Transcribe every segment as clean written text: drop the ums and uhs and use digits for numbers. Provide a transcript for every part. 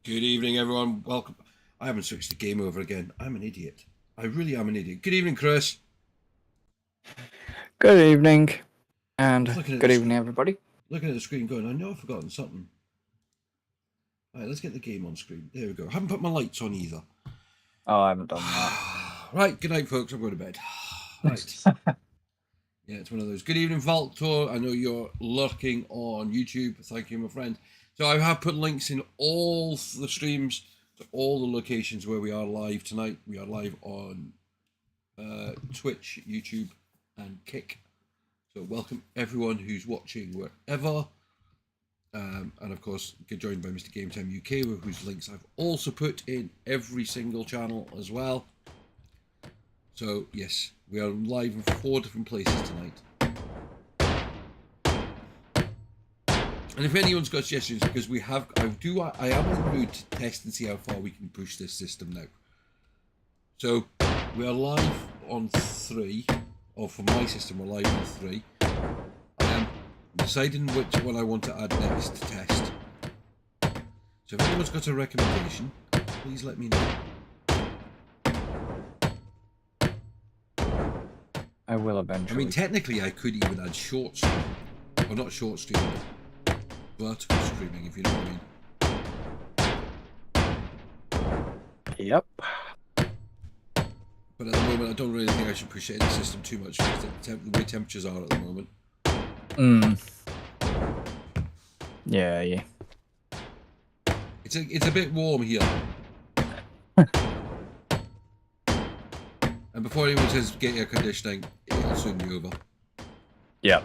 Good evening, everyone. Welcome. I haven't switched the game over again. I'm an idiot. I really am an idiot. Good evening, Chris. Good evening, and Looking at good the evening, everybody. Looking at the screen going, I know I've forgotten something. All right, let's get the game on screen. There we go. I haven't put my lights on either. Oh, I haven't done that. Right, good night, folks. I'm going to bed. Right. Yeah, it's one of those. Good evening, Valtor. I know you're lurking on YouTube. Thank you, my friend. So I have put links in all the streams to all the locations where we are live tonight. We are live on Twitch, YouTube, and Kick. So welcome everyone who's watching wherever. And of course, get joined by Mr. Game Time UK, whose links I've also put in every single channel as well. So yes, we are live in 4 different places tonight. And if anyone's got suggestions, because I am in the mood to test and see how far we can push this system now. So we are live on 3, or for my system, we're live on 3. I am deciding which one I want to add next to test. So if anyone's got a recommendation, please let me know. I will eventually. I mean, technically, I could even add short stream, or not short stream, but vertical streaming, if you know what I mean. Yep. But at the moment, I don't really think I should push it in the system too much because the way temperatures are at the moment. Yeah. It's a bit warm here. And before anyone says get air conditioning, it'll soon be over. Yep.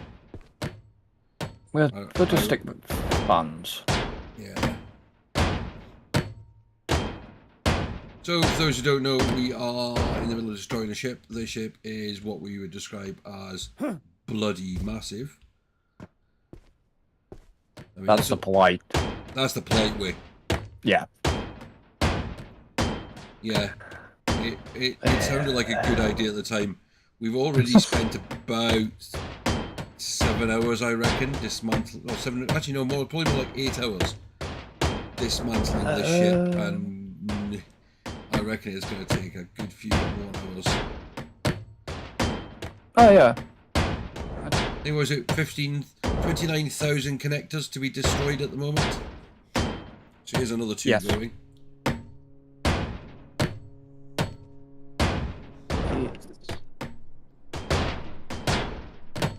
We'll just stick with fans. Yeah. So, for those who don't know, we are in the middle of destroying a ship. The ship is what we would describe as bloody massive. I mean, That's the polite. That's the polite way. Yeah. Yeah. It sounded like a good idea at the time. We've already spent about 7 hours, I reckon, dismantling. Or 7. Actually, no more. Probably more like 8 hours dismantling the ship, and I reckon it's going to take a good few more hours. Oh yeah. I think was it 29,000 connectors to be destroyed at the moment. So here's another 2 going.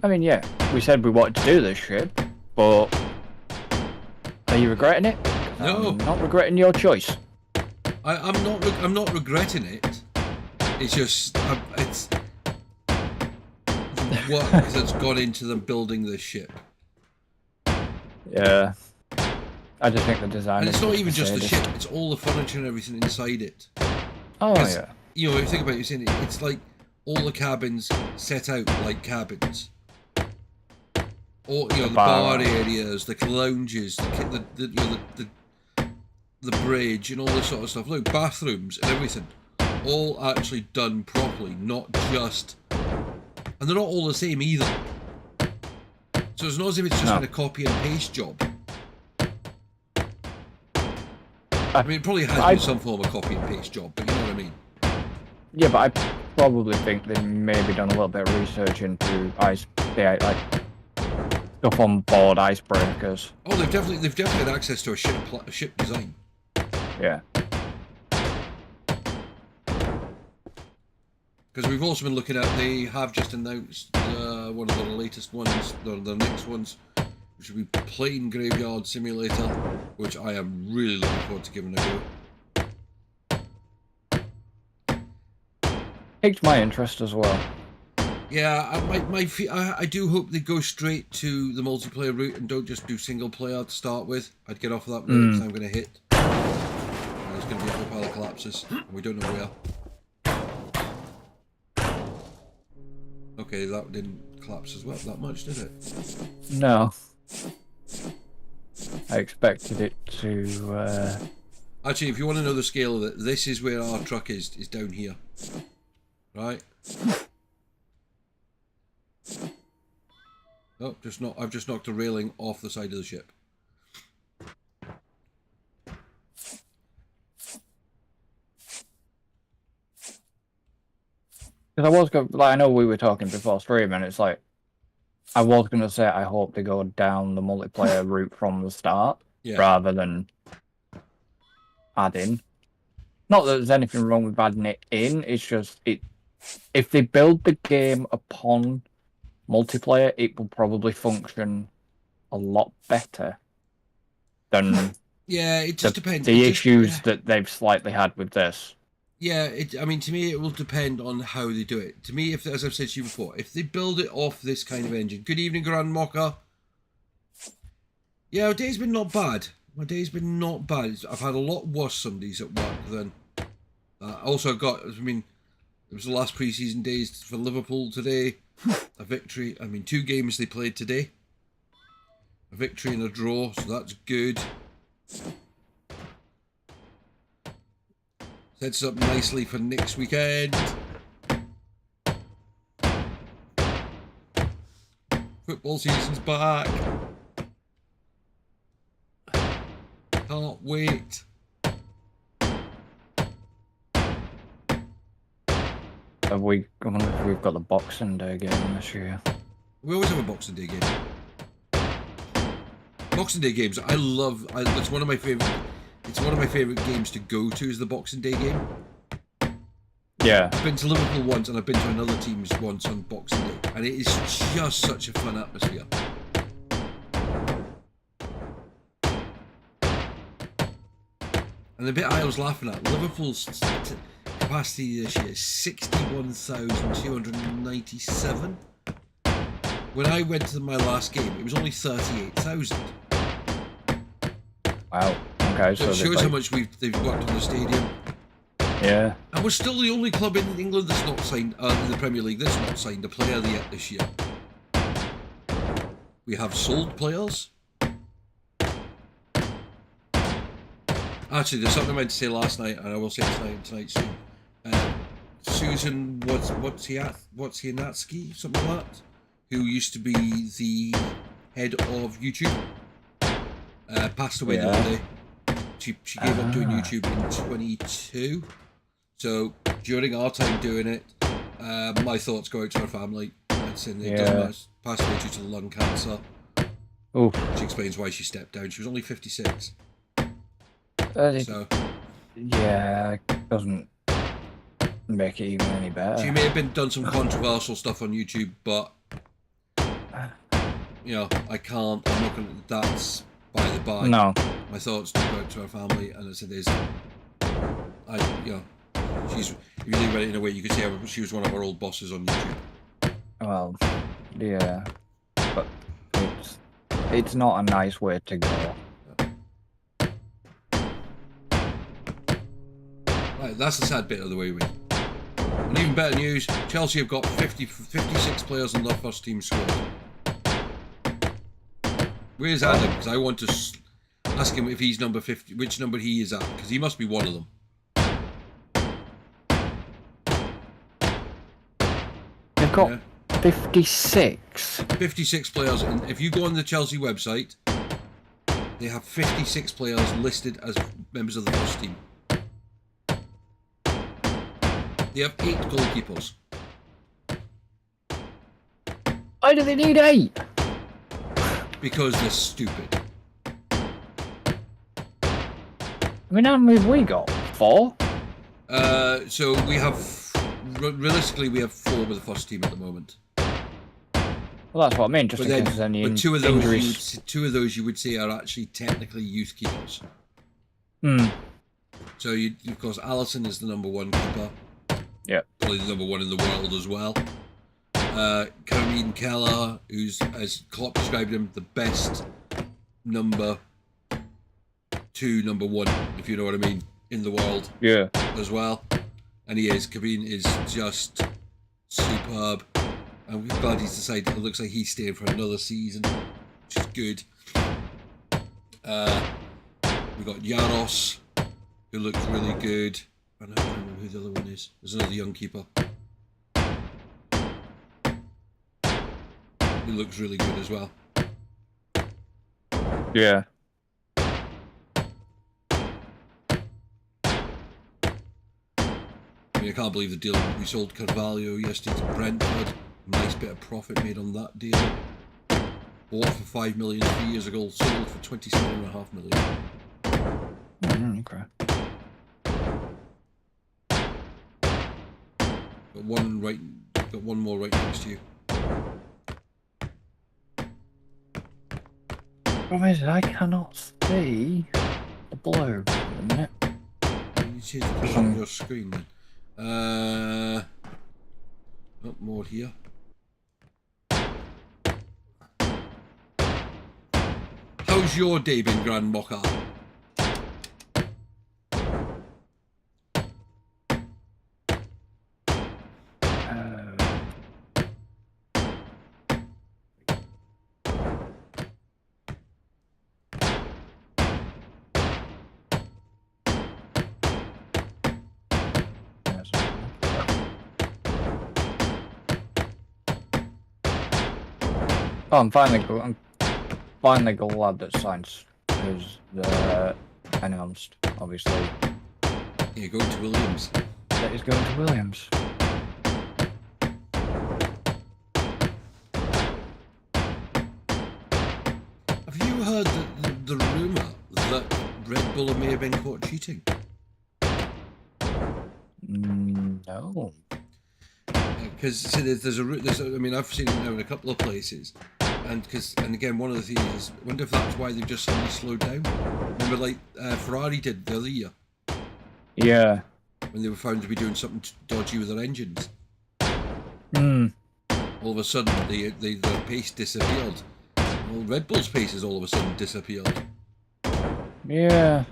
I mean, yeah, we said we wanted to do this shit, but are you regretting it? No, I'm not regretting your choice. I'm not regretting it. It's just it's what that's gone into them building this ship. Yeah. I just think the design. And it's not even just the ship; it's all the furniture and everything inside it. Oh yeah. You know, if you think about it, it's like all the cabins set out like cabins. Or the bar areas, the lounges, the bridge, and all this sort of stuff. Look, bathrooms and everything, all actually done properly, not just. And they're not all the same either. So it's not as if it's just been a copy and paste job. I mean, it probably has been some form of copy and paste job, but you know what I mean. Yeah, but I probably think they maybe done a little bit of research into stuff on board icebreakers. Oh, they've definitely had access to a ship design. Yeah. Because we've also been looking at, they have just announced one of the latest ones, the next ones, which will be Plane Graveyard Simulator, which I am really looking forward to giving a go. Piqued my interest as well. Yeah, I do hope they go straight to the multiplayer route and don't just do single player to start with. I'd get off of that because I'm going to hit. There's going to be a whole pile of collapses, and we don't know where. Okay, that didn't collapse as well that much, did it? No. I expected it to. Actually, if you want to know the scale of it, this is where our truck is down here. Right? Oh, I've just knocked a railing off the side of the ship. Because I was going, like, I know we were talking before stream, and it's like, I was going to say I hope they go down the multiplayer route from the start, rather than adding. Not that there's anything wrong with adding it in, it's just, if they build the game upon multiplayer, it will probably function a lot better than Yeah, it just depends. The issues that they've slightly had with this. Yeah, I mean, to me, it will depend on how they do it. To me, if, as I've said to you before, if they build it off this kind of engine. Good evening, Grand Mocha. Yeah, our day's been not bad. My day's been not bad. I've had a lot worse Sundays at work than... also got, I mean, it was the last pre-season days for Liverpool today. A victory. I mean, 2 games they played today. A victory and a draw, so that's good. Sets up nicely for next weekend. Football season's back. Can't wait. I wonder if we've got the Boxing Day game this year. We always have a Boxing Day game. Boxing Day games, I love. It's one of my favorite. It's one of my favourite games to go to is the Boxing Day game. Yeah. I've been to Liverpool once and I've been to another team's once on Boxing Day. And it is just such a fun atmosphere. And the bit I was laughing at, Liverpool's capacity this year is 61,297. When I went to my last game, it was only 38,000. Wow. Okay, so it shows how much they've worked on the stadium. Yeah. And we're still the only club in England that's not signed, in the Premier League, that's not signed a player yet this year. We have sold players. Actually, there's something I meant to say last night, and I will say it tonight soon. Susan, Wojciechowski, something like that, who used to be the head of YouTube, passed away the other day. She gave up doing YouTube in 22. So during our time doing it, my thoughts go out to her family. And saying they passed away due to lung cancer. Oh. She explains why she stepped down. She was only 56. So yeah, it doesn't make it even any better. She may have done some controversial stuff on YouTube, but you know, I'm not going to. That's by the by. No. My thoughts do go out to her family, and I said, she's, if you think about it in a way, you could say she was one of our old bosses on YouTube. Well, yeah, but it's not a nice way to go. Right, that's the sad bit of the way we. And even better news, Chelsea have got 56 players on their first team squad. Where's Adam? Because I want to ask him if he's number 50, which number he is at, because he must be one of them. They've got 56. 56 players, and if you go on the Chelsea website, they have 56 players listed as members of the first team. They have 8 goalkeepers. Why do they need 8? Because they're stupid. I mean, how many have we got? 4? So we have, realistically, we have 4 with the first team at the moment. Well, that's what I mean. Just because there's any injuries. Two of those you would say are actually technically youth keepers. Hmm. So of course, Alisson is the number 1 keeper. Yeah. Probably the number 1 in the world as well. Karim Keller, who's, as Klopp described him, the best number 2, number 1, if you know what I mean, in the world. Yeah. As well. And he is. Karim is just superb. And we're glad he's decided, it looks like he's staying for another season, which is good. We've got Jaros, who looks really good. I don't remember who the other one is. There's another young keeper. He looks really good as well. Yeah. mean, I can't believe the deal. We sold Carvalho yesterday to Brentford. Nice bit of profit made on that deal. Bought for 5 million 3 years ago, sold for 27.5 million. Okay. Got one more right next to you. Problem is, I cannot see the blue at the minute. You see it on your screen then. Not more here. How's your day been, Grand Mocha? Oh, I'm finally glad that Science is announced, obviously. Yeah, going to Williams. That he's going to Williams. Have you heard the rumour that Red Bull may have been caught cheating? No. Because there's I mean, I've seen it now in a couple of places, and again, one of the things is, I wonder if that's why they've just suddenly slowed down. Remember, like Ferrari did the other year. Yeah. When they were found to be doing something dodgy with their engines. All of a sudden, their pace disappeared. Well, Red Bull's pace has all of a sudden disappeared. Yeah.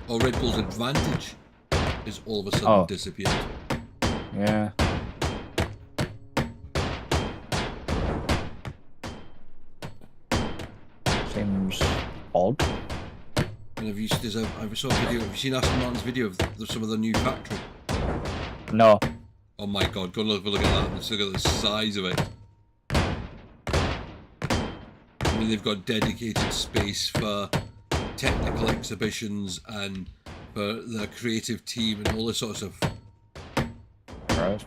Or Red Bull's advantage is all of a sudden disappeared. Yeah. Seems odd. And I saw a video. Have you seen Aston Martin's video of some of the new factory? No. Oh my God! Go look at that. Let's look at the size of it. I mean, they've got dedicated space for technical exhibitions and for the creative team and all this sort of stuff. Right.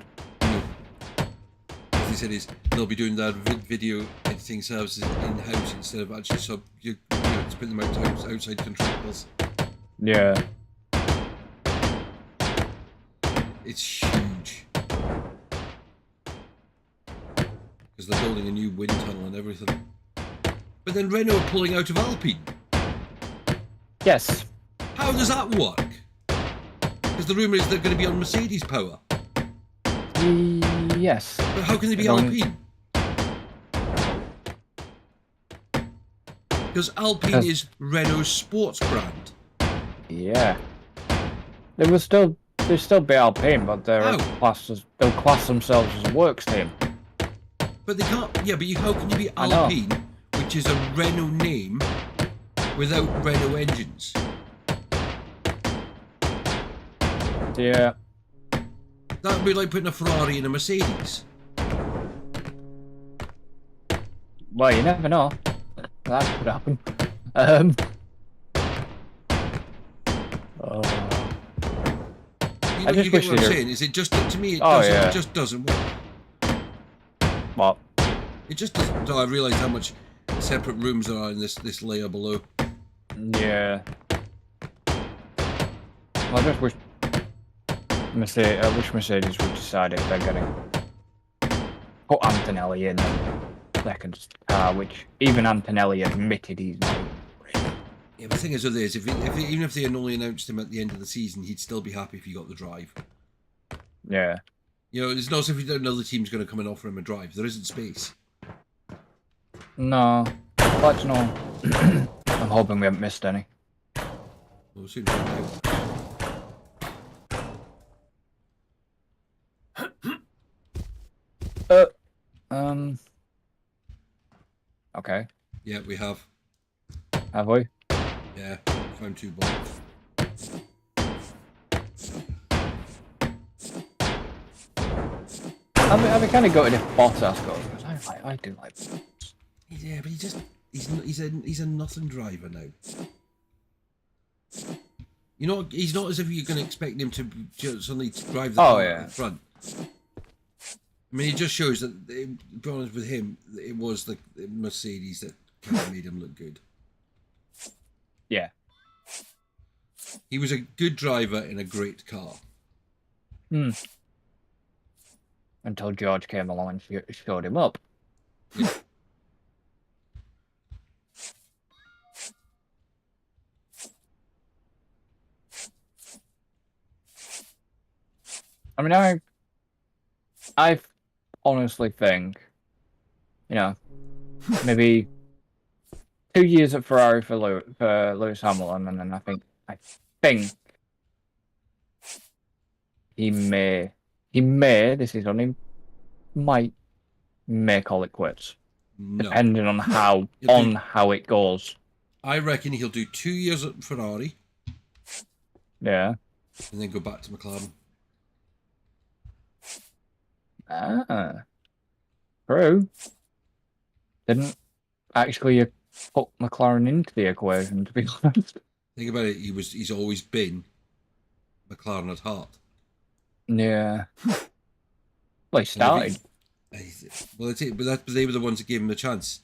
What they said is they'll be doing their video editing services in-house instead of actually to put them out to outside contractors. Yeah. It's huge. Because they're building a new wind tunnel and everything. But then Renault are pulling out of Alpine. Yes. How does that work? Because the rumour is they're going to be on Mercedes power. Yes. But how can they be Alpine? Because Alpine is Renault's sports brand. Yeah. They'll still be Alpine, but they'll class themselves as a works team. But they can't. Yeah, but how can you be Alpine, which is a Renault name, without Renault engines? Yeah. That would be like putting a Ferrari in a Mercedes. Well, you never know. That could happen. You get what I'm saying? Is it just to me? It just doesn't work. What? It just doesn't. I realise how much separate rooms there are in this layer below. Yeah. I just wish Mercedes would decide if they're getting put Antonelli in the second car, which even Antonelli admitted he's not. Yeah, but the thing is with this, even if they had only announced him at the end of the season, he'd still be happy if he got the drive. Yeah. You know, it's not as if another team's going to come and offer him a drive. There isn't space. No. But no. I'm hoping we haven't missed any. We'll soon find out. Okay. Yeah, we have. Have we? Yeah, found 2 bombs. I've been kind of gutted if Bottas goes, because I do like Bottas. Yeah, but he's a nothing driver now. You know, he's not as if you're going to expect him to just suddenly drive the Oh, car yeah. at the front. I mean, it just shows that, to be honest with him, it was the Mercedes that kind of made him look good. Yeah. He was a good driver in a great car. Hmm. Until George came along and showed him up. Yeah. I mean, I honestly think, you know, maybe 2 years at Ferrari for Lewis Hamilton, and then I think he may, this is only may call it quits, No. depending on how it goes. I reckon he'll do 2 years at Ferrari. Yeah. And then go back to McLaren. Ah. True. Didn't actually put McLaren into the equation, to be honest. Think about it. He's always been McLaren at heart. Yeah. Well, he started. Well, that's it. But they were the ones that gave him the chance.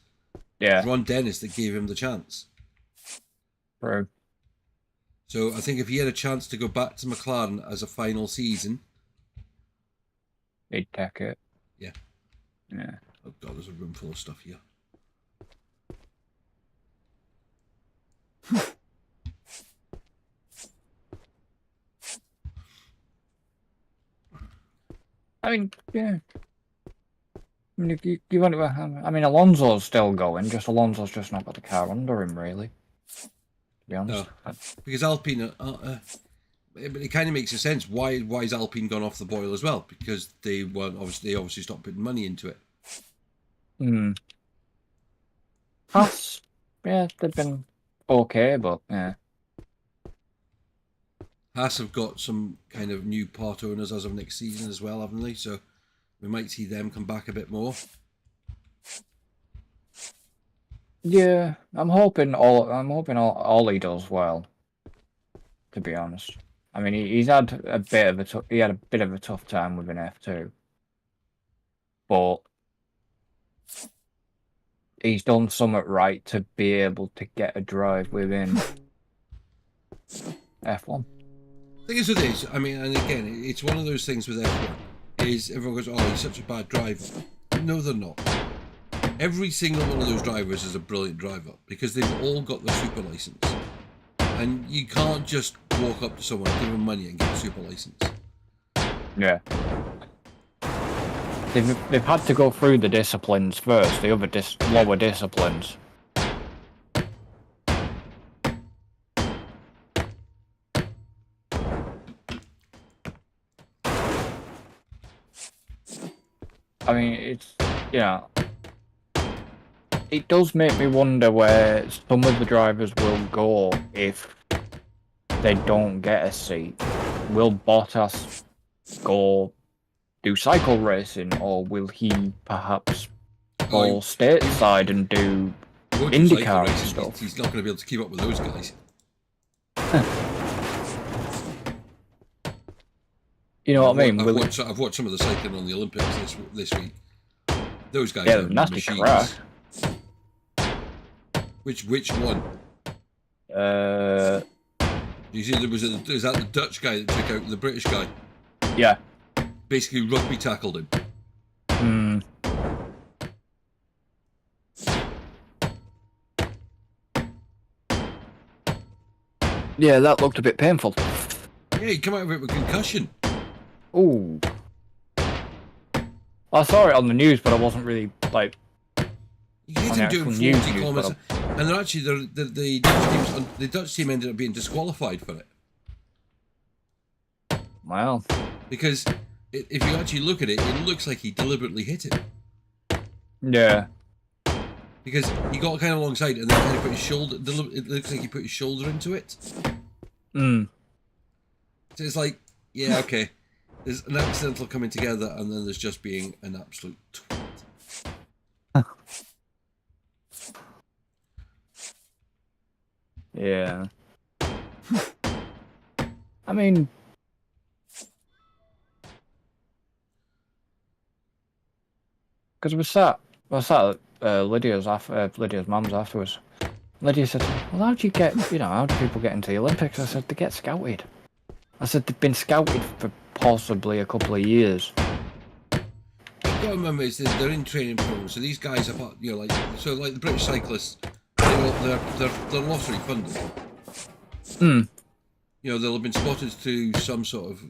Yeah. Ron Dennis that gave him the chance. True. So I think if he had a chance to go back to McLaren as a final season, he'd take it. Yeah. Yeah. Oh God, there's a room full of stuff here. I mean, yeah. I mean, you want to, I mean, Alonso's still going, just Alonso's just not got the car under him, really. To be honest. No, because Alpine, it kind of makes a sense. Why is Alpine gone off the boil as well? Because they obviously stopped putting money into it. Hmm. Haas, yeah, they've been okay, but yeah. Haas have got some kind of new part owners as of next season as well, haven't they? So we might see them come back a bit more. Yeah, I'm hoping Ollie does well. To be honest, I mean he's had a bit of a tough time with an F2, but he's done something right to be able to get a drive within F1. The thing is with this, I mean, and again, it's one of those things with F1, is everyone goes, oh, he's such a bad driver. No, they're not. Every single one of those drivers is a brilliant driver, because they've all got the super license. And you can't just walk up to someone, give them money and get a super license. Yeah. They've had to go through the disciplines first, the other lower disciplines. I mean, it's, yeah. It does make me wonder where some of the drivers will go if they don't get a seat. Will Bottas go do cycle racing, or will he perhaps go stateside and do IndyCar and stuff? He's not going to be able to keep up with those guys. You know what I mean? I've watched some of the cycling on the Olympics this week. Those guys are nasty machines. Crash. Which one? You see, is that the Dutch guy that took out the British guy? Yeah. Basically, rugby tackled him. Hmm. Yeah, that looked a bit painful. Yeah, he came out of it with concussion. Ooh. I saw it on the news, but I wasn't really like. You hit him doing 40 kilometers, and they're actually the Dutch team ended up being disqualified for it. Wow. Because if you actually look at it, it looks like he deliberately hit it. Yeah. Because he got kind of alongside and then kind of put his shoulder. It looks like he put his shoulder into it. Hmm. So it's like, yeah, okay. There's an accidental coming together, and then there's just being an absolute twat. Yeah. mean, because we sat at Lydia's mum's afterwards. Lydia said, "Well, how do people get into the Olympics?" I said, "They get scouted." I said, "They've been scouted for possibly a couple of years." You've got to remember, they're in training programs, so these guys are part, like the British cyclists, they're lottery funded. They'll have been spotted through some sort of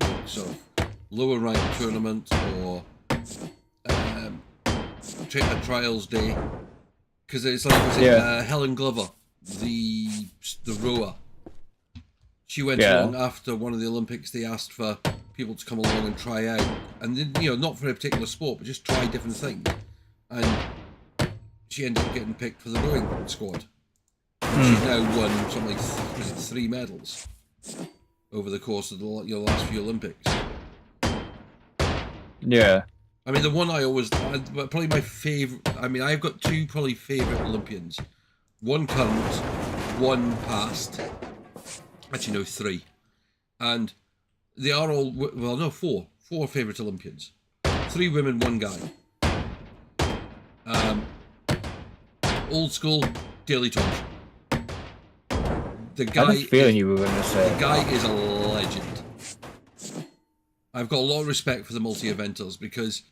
lower ranked tournament or a trials day, because it's like Helen Glover, the rower. She went along after one of the Olympics. They asked for people to come along and try out, and then, not for a particular sport, but just try different things. And she ended up getting picked for the rowing squad. She's now won something like 3 medals over the course of the last few Olympics. Yeah. I mean, the one probably my favourite. I mean, I've got 2 probably favourite Olympians. One current, one past. Actually, no, 3. And they are all, 4. 4 favourite Olympians. 3 women, 1 guy. Old school, Daley Thompson. The guy. I had a feeling you were going to say. The guy is a legend. I've got a lot of respect for the multi-eventers because,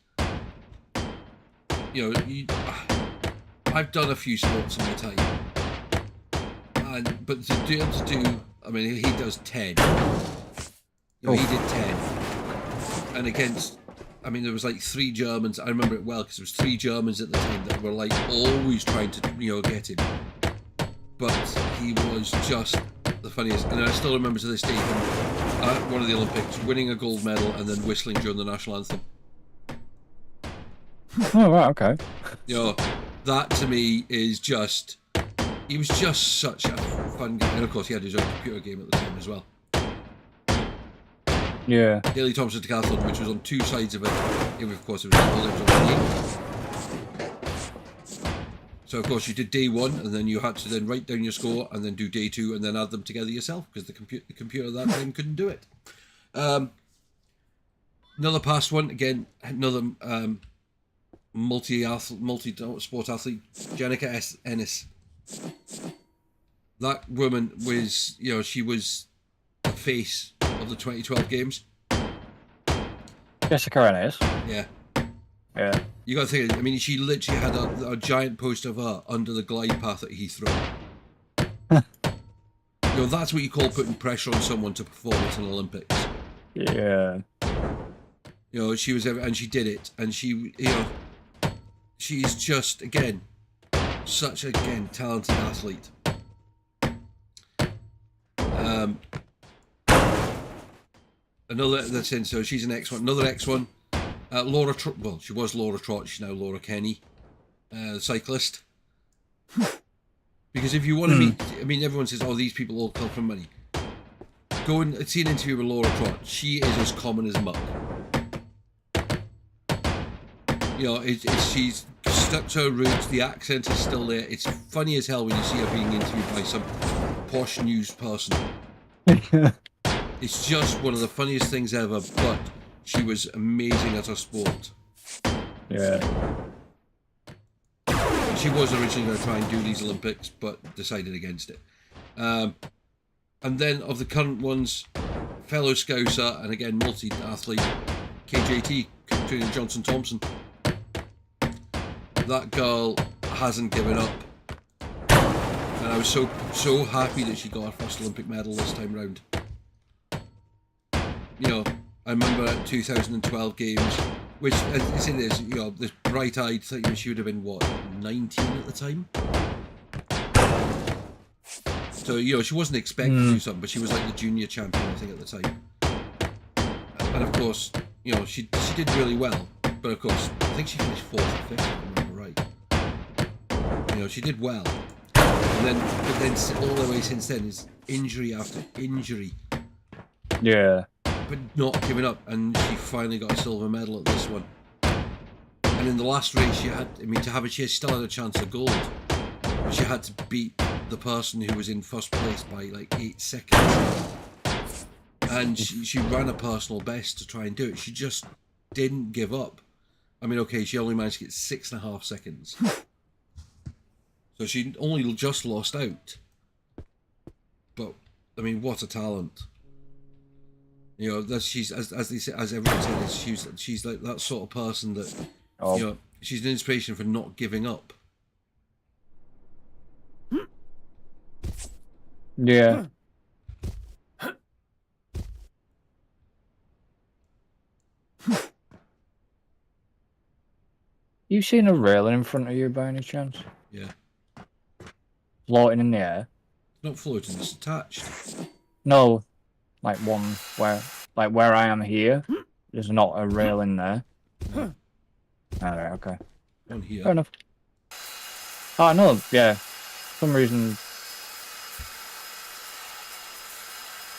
I've done a few sports in my time, but to be able to do, I mean, he does 10. He did 10, and against, I mean, there was like 3 Germans. I remember it well because there was 3 Germans at the time that were like always trying to, get him. But he was just the funniest, and I still remember to this day him at one of the Olympics winning a gold medal and then whistling during the national anthem. Oh right, okay. That to me is just, he was just such a fun guy, and of course he had his own computer game at the time as well. Yeah. Daley Thompson Decathlon, which was on 2 sides of it. Of course, it was on the So of course you did day 1, and then you had to then write down your score, and then do day 2, and then add them together yourself because the computer at that time couldn't do it. Another past one, again, another multi-sport athlete, Jenica Ennis. That woman was, she was the face of the 2012 games. Jessica Ennis. Yeah. Yeah. You got to think, I mean, she literally had a giant poster of her under the glide path at Heathrow. That's what you call putting pressure on someone to perform at an Olympics. Yeah. She was, and she did it, and she, she's just, again, such a, talented athlete. So she's an X1. Another X1. Laura Trott, well, she was Laura Trott, she's now Laura Kenny, cyclist. Because if you want to meet, I mean, everyone says, these people all come from money. Go and see an interview with Laura Trott. She is as common as muck. She's stuck to her roots, the accent is still there. It's funny as hell when you see her being interviewed by some posh news person. It's just one of the funniest things ever, but she was amazing at her sport. Yeah. She was originally going to try and do these Olympics, but decided against it. And then of the current ones, fellow Scouser, and again, multi-athlete, KJT, Katrina Johnson-Thompson. That girl hasn't given up. And I was so happy that she got her first Olympic medal this time round. I remember at 2012 games, which, as I say this, this bright-eyed thing, she would have been, 19 at the time? So, she wasn't expecting to do something, but she was like the junior champion, I think, at the time. And of course, she did really well. But of course, I think she finished 4th or 5th, if I remember right. She did well. But then all the way since then is injury after injury. Yeah. But not giving up, and she finally got a silver medal at this one. And in the last race, she still had a chance of gold. But she had to beat the person who was in first place by like 8 seconds. And she ran a personal best to try and do it. She just didn't give up. I mean, okay, she only managed to get 6.5 seconds. So she only just lost out. But, I mean, what a talent. You know, that she's, as they say, as everyone says, she's like that sort of person that, you know, she's an inspiration for not giving up. Yeah. You seen a railing in front of you by any chance? Yeah. Floating in the air? Not floating, it's attached. No, like one where I am here. There's not a railing there. Alright, okay. On here. Fair enough. Oh no, yeah. For some reason.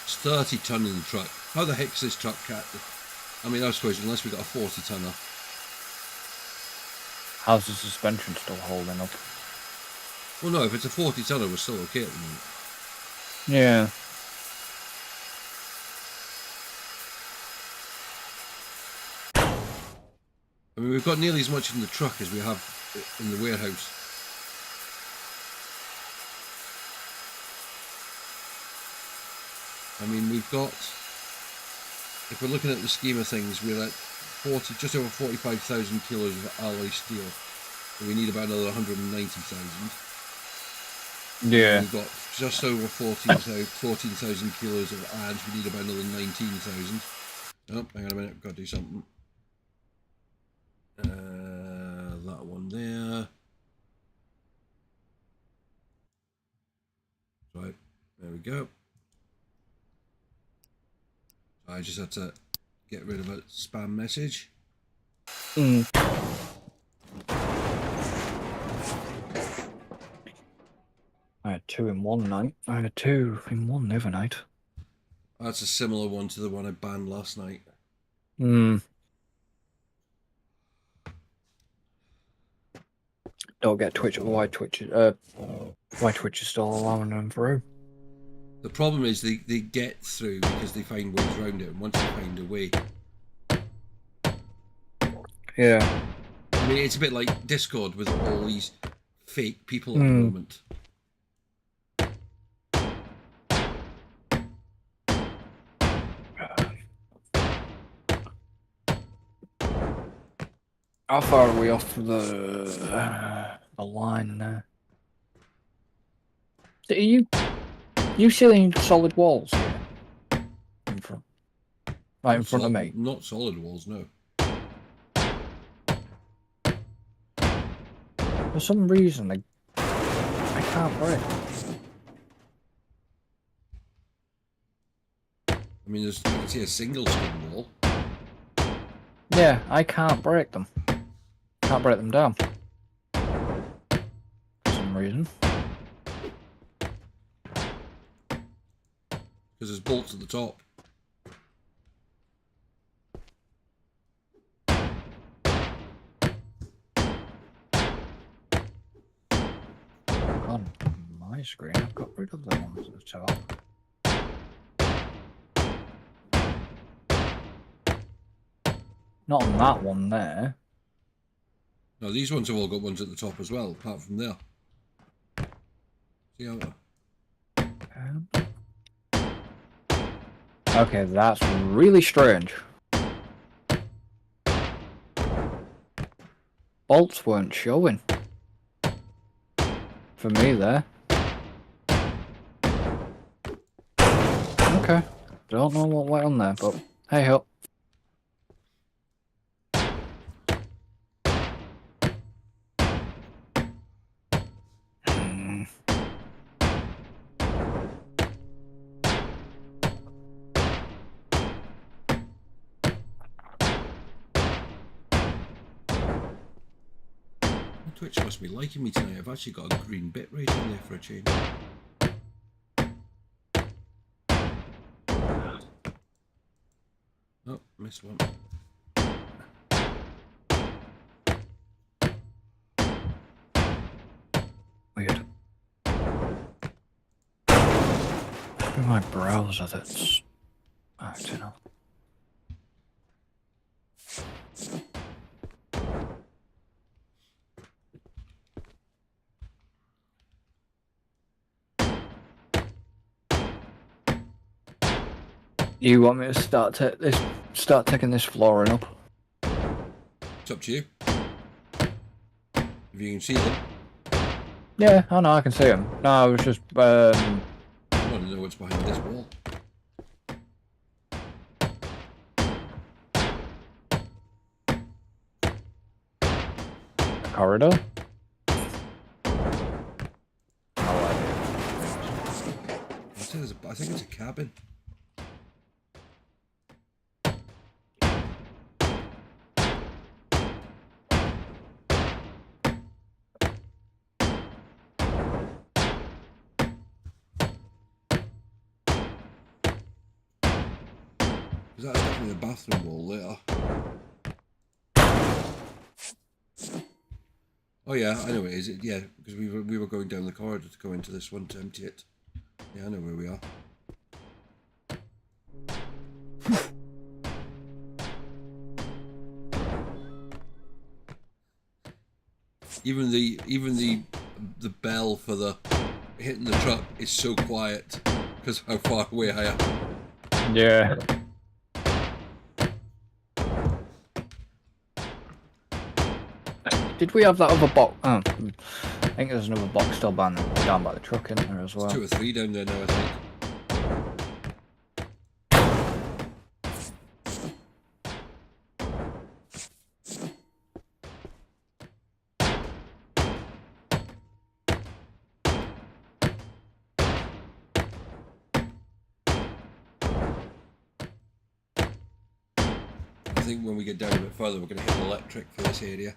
It's 30 ton in the truck. How the heck's this truck cat? I mean, I suppose unless we got a 40 tonner. How's the suspension still holding up? Well, no, if it's a 40 tonner, we're still okay at the moment. Yeah. I mean, we've got nearly as much in the truck as we have in the warehouse. I mean, we've got, if we're looking at the scheme of things, we're at just over 45,000 kilos of alloy steel. So we need about another 190,000. Yeah. We've got just over 14,000 kilos of adds. We need about another 19,000. Oh, hang on a minute, I've got to do something. That one there. Right, there we go. I just had to get rid of a spam message. I had 2 in one night. I had 2 in one the other night. That's a similar one to the one I banned last night. Don't get Twitch. Why Twitch is still allowing them through? The problem is they get through because they find ways around it, and once they find a way. Yeah. I mean, it's a bit like Discord with all these fake people at the moment. How far are we off the line there? Are you seeing solid walls here? In front, right in front of me. Not solid walls, no. For some reason, I can't break. I mean, I can see a single skin wall. Yeah, I can't break them. Can't break them down. For some reason. Because there's bolts at the top. On my screen, I've got rid of the ones at the top. Not on that one there. No, these ones have all got ones at the top as well, apart from there. See how that? Okay, that's really strange. Bolts weren't showing. For me there. Okay. Don't know what went on there, but hey ho. Twitch must be liking me tonight. I've actually got a green bit right in there for a change. Oh, missed one. Weird. My browser that's Right, you know. You want me to start taking this flooring up? It's up to you. If you can see them. Yeah, I know, I can see them. No, I was just I want to know what's behind this wall. a corridor. I think it's a cabin. Because that's definitely the bathroom wall there. Oh yeah, I know it is. Yeah, because we were going down the corridor to go into this one to empty it. Yeah, I know where we are. Even the bell for the hitting the truck is so quiet because how far away I am. Yeah. Did we have that other box? Oh, I think there's another box still down by the truck in there as well. There's 2 or 3 down there now, I think. I think when we get down a bit further, we're going to hit the electric for this area.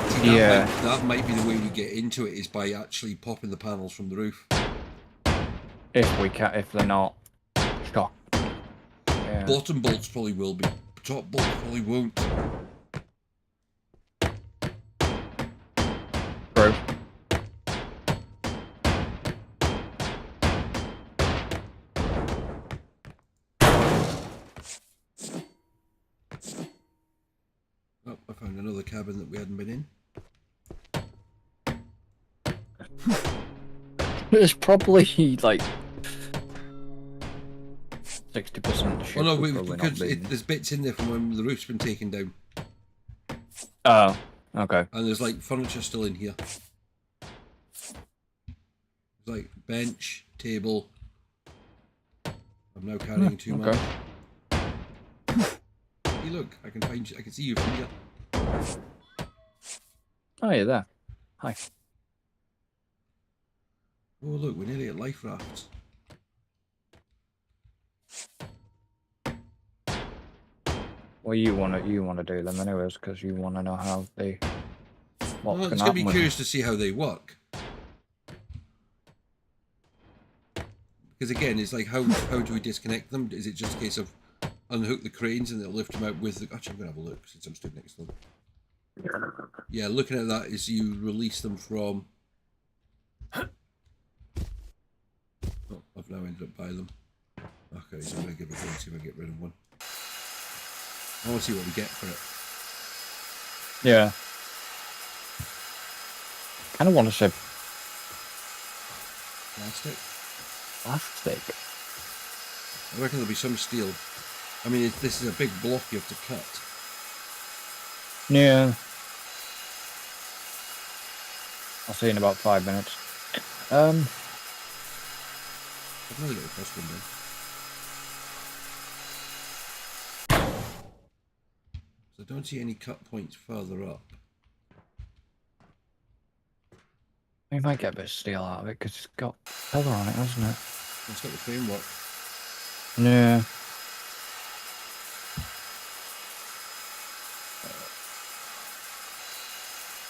See, that might be the way we get into it, is by actually popping the panels from the roof. If they're not shocked. Yeah. Bottom bolts probably will be. Top bolts probably won't. True. Oh, I found another cabin that we hadn't been in. There's probably like 60% of the ship. Oh no, because there's bits in there from when the roof's been taken down. Oh, okay. And there's like furniture still in here. There's like bench, table. I'm now carrying too much. Hey, look, I can see you from here. Oh, you're there. Hi. Oh look, we're nearly at life rafts. Well, you wanna do them anyways because you wanna know how they. Well, it's gonna be curious to see how they work. Because again, it's like how do we disconnect them? Is it just a case of unhook the cranes and they'll lift them out with the... Actually, I'm gonna have a look since I'm stood next to them. Yeah, looking at that is you release them from... Oh, I've now ended up by them. Okay, so I'm gonna give it a go and see if I get rid of one. I want to see what we get for it. Yeah. Kind of want to say Plastic? plastic. I reckon there'll be some steel. I mean, this is a big block you have to cut. Yeah. I'll see you in about 5 minutes. I've nearly got the first one done. So I don't see any cut points further up. We might get a bit of steel out of it because it's got feather on it, hasn't it? It's got the framework. Yeah.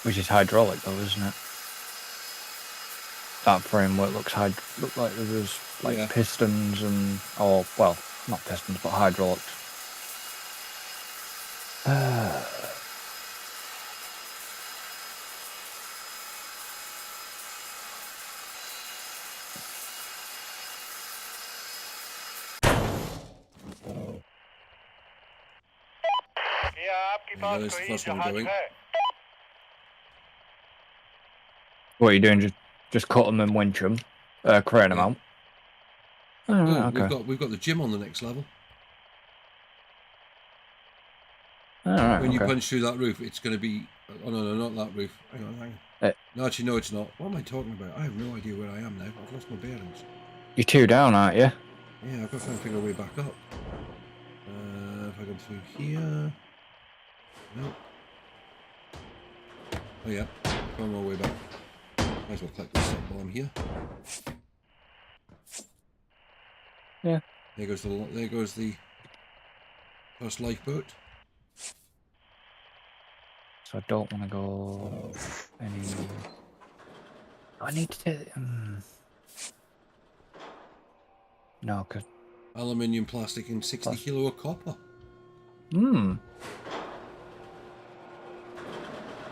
Which is hydraulic though, isn't it? That framework look like there was like pistons and, or well, not pistons but hydraulics. There's the first one going. What are you doing? Just cut them and winch them, crane them out. Oh, right, okay. We've got the gym on the next level. Right, when you punch through that roof, it's going to be. Oh no, not that roof. Hang on. No, actually, no, it's not. What am I talking about? I have no idea where I am now. I've lost my bearings. You're 2 down, aren't you? Yeah, I've got to try and figure a way back up. If I go through here. Nope. Oh yeah, found my way back. Might as well click this up while I'm here. Yeah. There goes the first lifeboat. So I don't want to go any. I need to. No, cause. Aluminium, plastic, and 60 kilo of copper.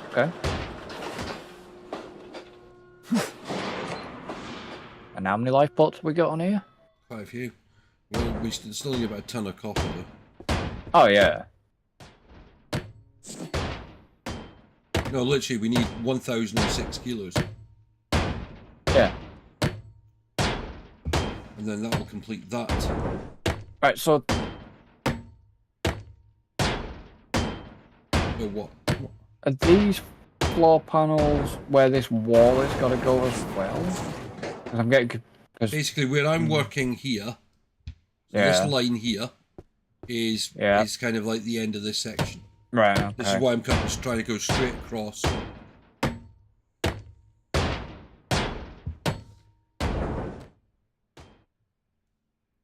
Okay. And how many lifeboats have we got on here? Quite a few. Well, we still need about a ton of copper though. Oh yeah. No, literally, we need 1,006 kilos. Yeah. And then that will complete that. Right, so. So what? Are these floor panels where this wall has got to go as well? Because I'm getting. Basically, where I'm working here, this line here is kind of like the end of this section. Right. Okay. This is why I'm just trying to go straight across.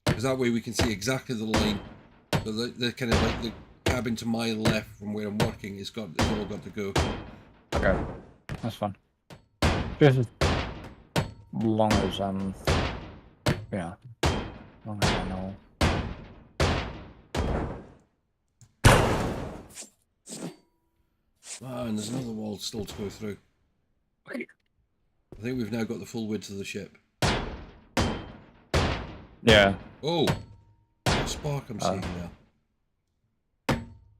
Because that way we can see exactly the line. So the kind of like the cabin to my left from where I'm working it's all got to go. Okay, that's fun. Just as long as yeah, as long as I know. And there's another wall still to go through. I think we've now got the full width of the ship. Yeah. Oh, that spark I'm seeing there.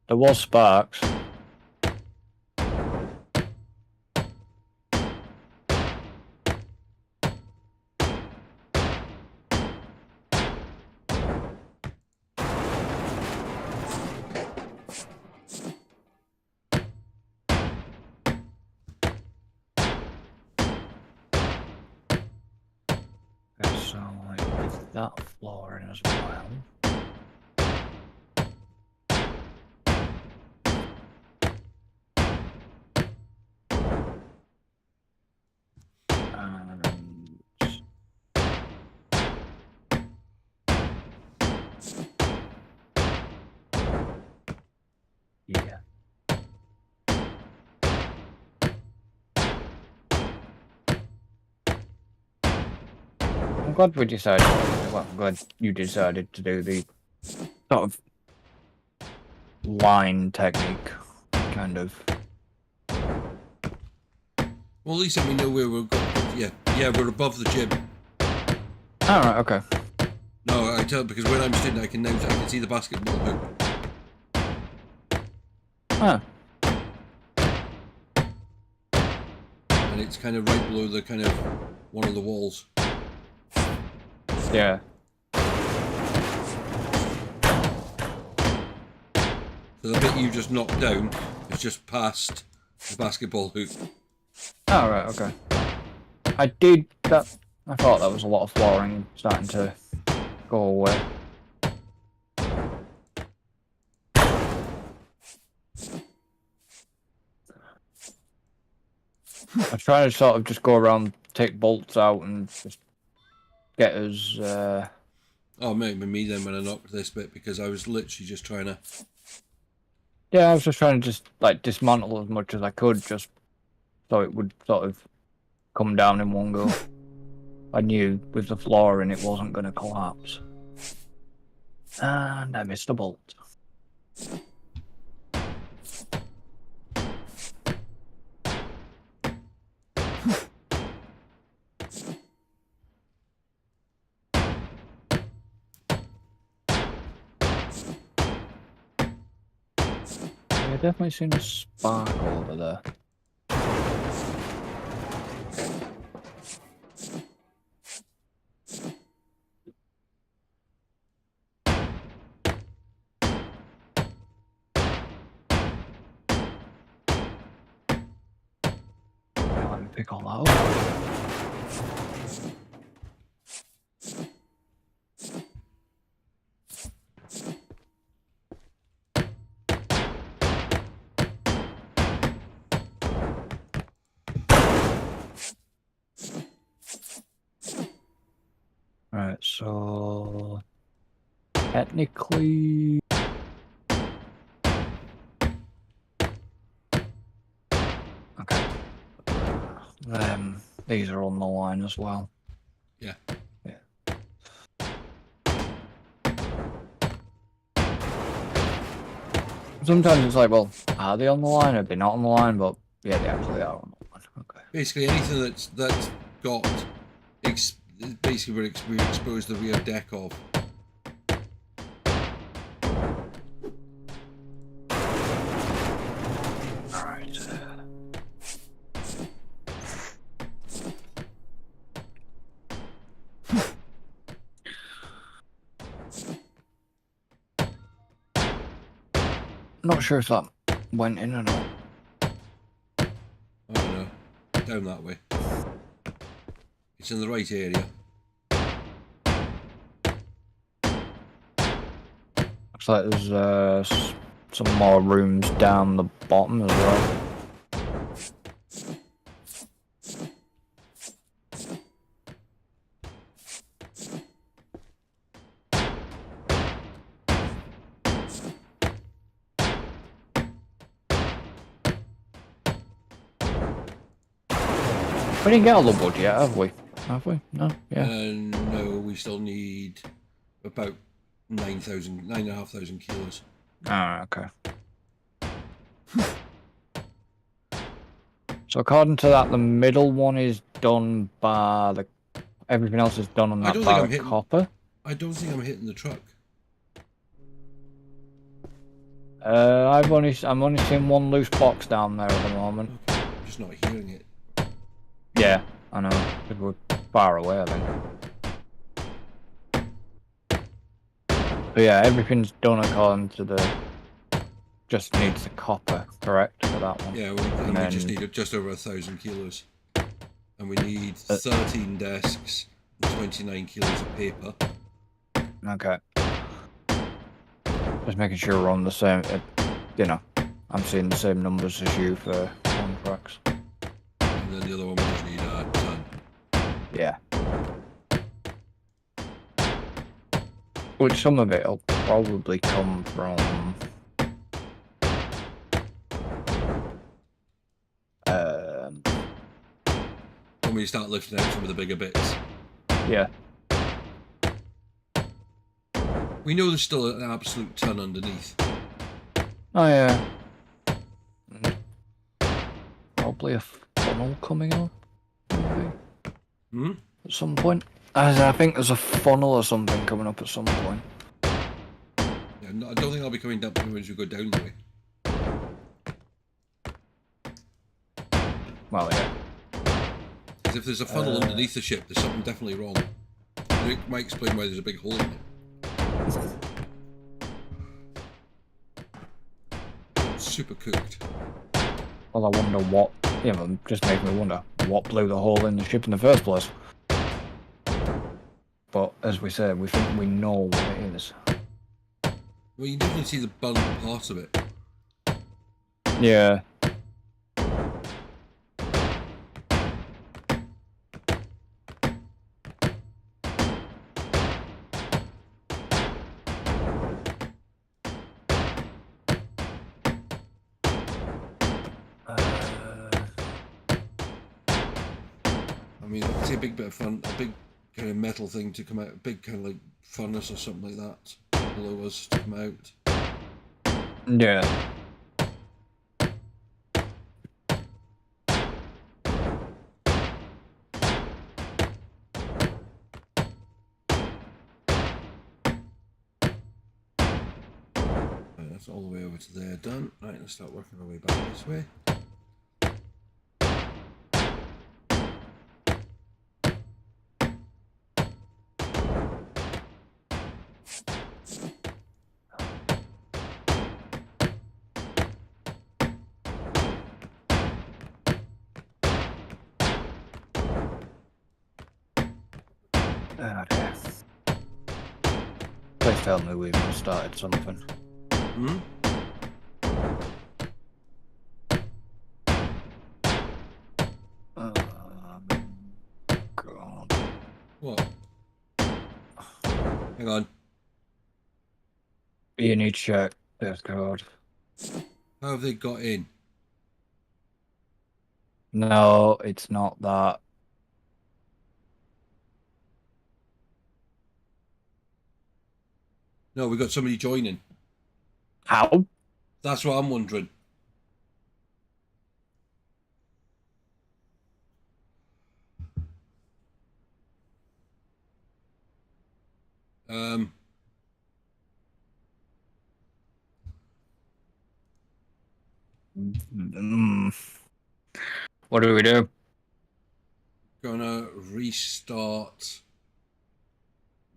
There was sparks. So like that flooring as well. Yeah. I'm glad we decided. Well, I'm glad you decided to do the sort of line technique, kind of. Well, at least we know where we're going. Yeah, we're above the gym. All right, okay. No, I tell because when I'm standing, I can see the basketball hoop. Huh. And it's kind of right below the kind of one of the walls. Yeah. So the bit you just knocked down is just past the basketball hoop. Oh, right, okay. I did that. I thought that was a lot of flooring starting to go away. I'm trying to sort of just go around, take bolts out, and just get us. Oh, maybe me then when I knocked this bit because I was literally just trying to. Yeah, I was just trying to just like dismantle as much as I could, just so it would sort of come down in one go. I knew with the flooring it wasn't going to collapse, and I missed a bolt. I definitely seen a spark over there. Let me pick all that up. Right, so technically, okay. These are on the line as well. Yeah. Yeah. Sometimes it's like, well, are they on the line? Are they not on the line? But yeah, they actually are on the line. Okay. Basically, anything that's got basically we're exposed the rear deck of. All right. Not sure if that went in or not. I don't know. Down that way. It's in the right area. Looks like there's some more rooms down the bottom as well. We didn't get all the wood yet, have we? Have we? No? Yeah. No, we still need about 9,500 kilos. Ah, okay. So according to that, the middle one is done by the... Everything else is done on that by the copper. I don't think I'm hitting the truck. I'm only seeing one loose box down there at the moment. Okay, I'm just not hearing it. Yeah, I know. Because we're far away, I think. But yeah, everything's done according to the... Just needs the copper, correct, for that one. Yeah, we just need just over 1,000 kilos. And we need 13 desks and 29 kilos of paper. Okay. Just making sure we're on the same... you know, I'm seeing the same numbers as you for contracts. And then the other one we just need a ton. Yeah. Which some of it will probably come from... when we start lifting out some of the bigger bits. Yeah. We know there's still an absolute ton underneath. Oh yeah. Probably a funnel coming up, maybe. Hmm? At some point. I think there's a funnel or something coming up at some point. Yeah, no, I don't think I'll be coming down as we go down the way. Well, yeah. Because if there's a funnel underneath the ship, there's something definitely wrong. It might explain why there's a big hole in it. Super cooked. Well, I wonder what... You know, just make me wonder what blew the hole in the ship in the first place. But, as we said, we think we know what it is. Well, you definitely see the burned part of it. Yeah. I mean, it's a big bit of fun, a big kind of metal thing to come out, a big kind of like furnace or something like that below us to come out. Yeah. that's all the way over to there. Done. Right, let's start working our way back this way. Oh dear. Please tell me we've not started something. Hmm? God. What? Hang on. You need to check. Dear God. How have they got in? No, it's not that. No, we've got somebody joining. How? That's what I'm wondering. What do we do? Gonna restart.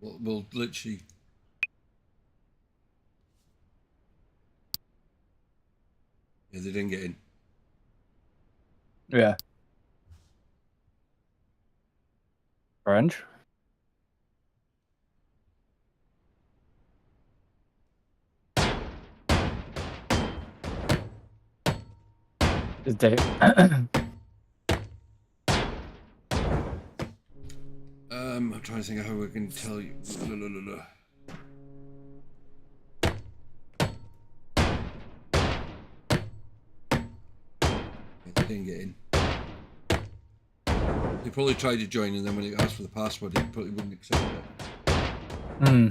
We'll literally. Yeah, they didn't get in. Yeah. French? Is they... I'm trying to think of how we can tell you. Yeah, they didn't get in. They probably tried to join, and then when it asked for the password, it probably wouldn't accept it. Hmm.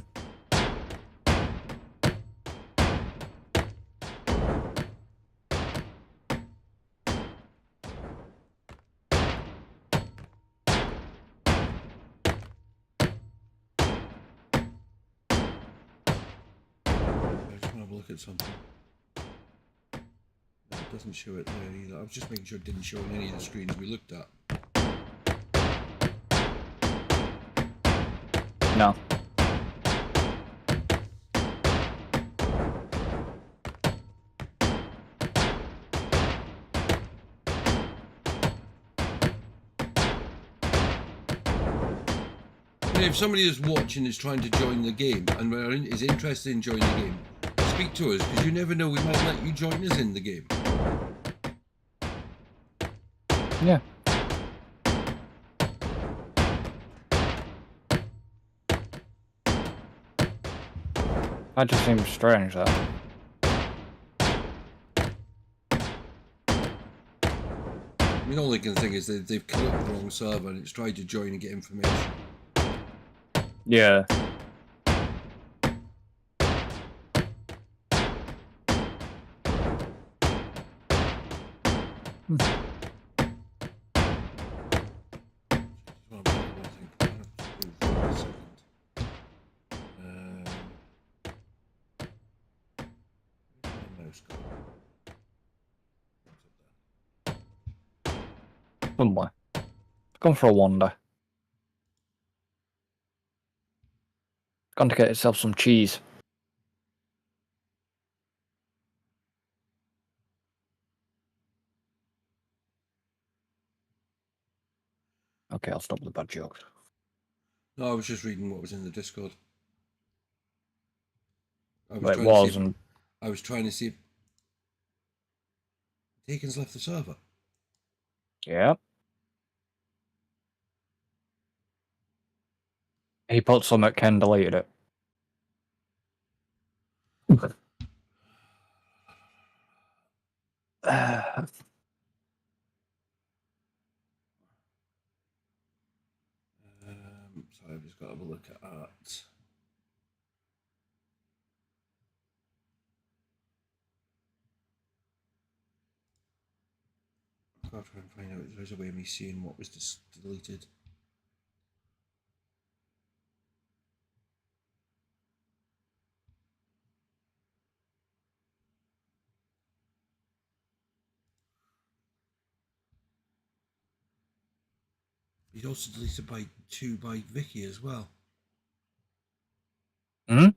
I just want to have a look at something. No, it doesn't show it there either. I was just making sure it didn't show on any of the screens we looked at. No. If somebody is watching is trying to join the game and is interested in joining the game, speak to us, because you never know, we might let you join us in the game. Yeah. That just seems strange, though. I mean, all I can think is that they've clicked the wrong server and it's tried to join and get information. Yeah. Somewhere. Gone for a wander. Gone to get itself some cheese. Okay, I'll stop the bad jokes. No, I was just reading what was in the Discord. I was Well, it trying to was, see. and I was trying to see if Deacon's left the server. yeah. He put some at Ken deleted it. So I've just got to have a look at that. I've got to try and find out if there's a way of me seeing what was deleted. He's also deleted by 2 by Vicky as well. Hmm?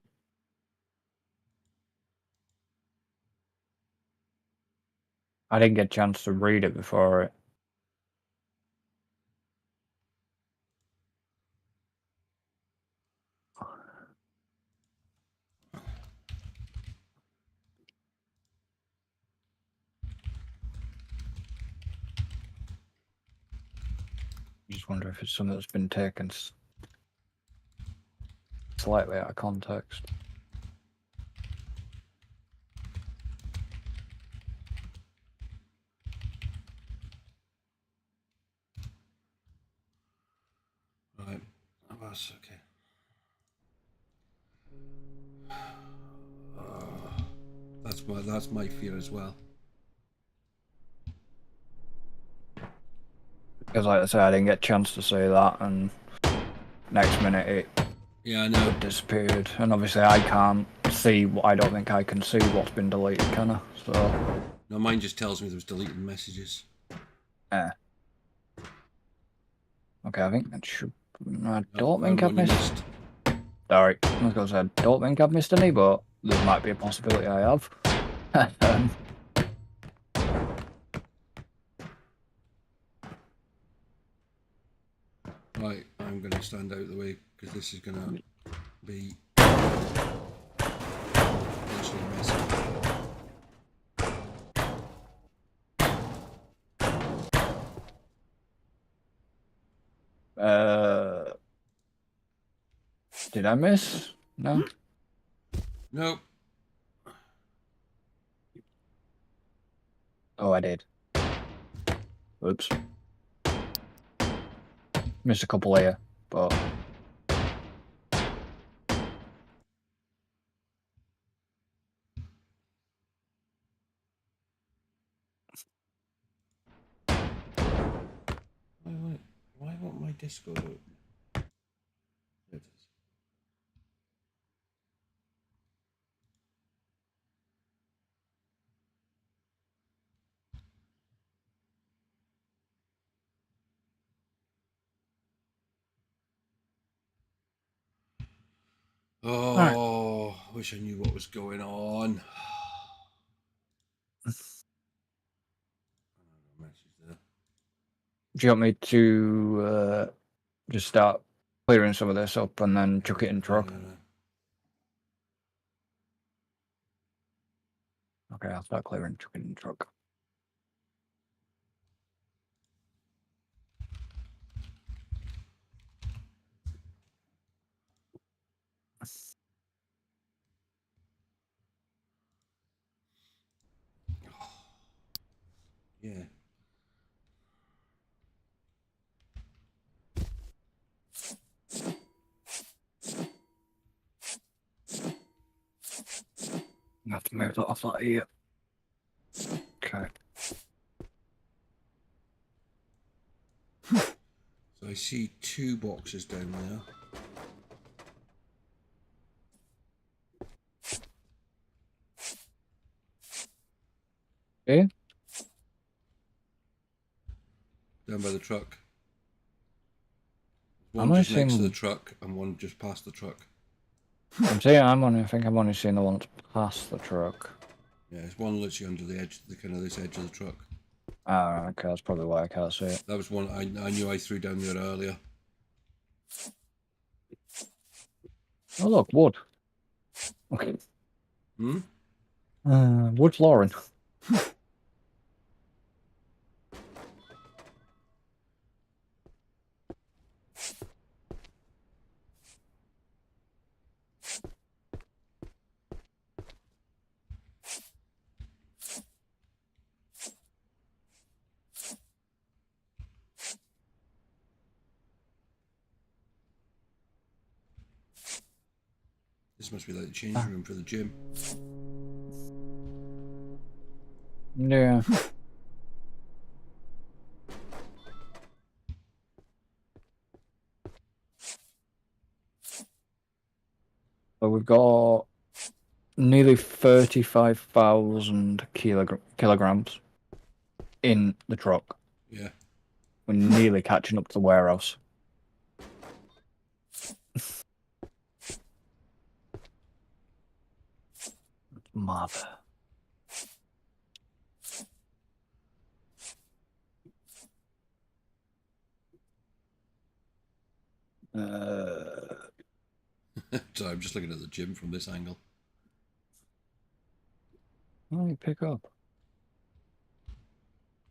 I didn't get a chance to read it before it. I just wonder if it's something that's been taken slightly out of context. Right. Oh, that's okay. That's my fear as well. Because like I said, I didn't get a chance to say that, and next minute it Yeah, I know. disappeared. And obviously I can't see what I don't think I can see what's been deleted, can I? So No, mine just tells me there was deleted messages. yeah. Okay, I think that should. I Oh, don't think I've missed. Sorry, I was gonna say I don't think I've missed any, but there might be a possibility I have. Right, I'm going to stand out of the way because this is going to be potentially messy. Did I miss? No. Nope. Oh, I did. Oops. Missed a couple here, but. Why won't my Discord open? There it is. Oh, I wish I knew what was going on. Do you want me to just start clearing some of this up and then chuck it in truck? Okay, I'll start clearing, chuck it in truck. Yeah. I have to move that off that here. Okay. So I see 2 boxes down there. Okay. Down by the truck. I'm One just only next to the seeing. truck and one just past the truck. I'm saying I think I'm only seeing the ones past the truck. Yeah, it's one literally under the edge, the kind of this edge of the truck. Ah, okay, that's probably why I can't see it. That was one I knew I threw down there earlier. Oh look, wood. Okay. Hmm? Wood flooring. This must be like the changing room for the gym. Yeah. So we've got nearly 35,000 kilograms in the truck. Yeah. We're nearly catching up to the warehouse. Mad. So I'm just looking at the gym from this angle. Why don't you pick up?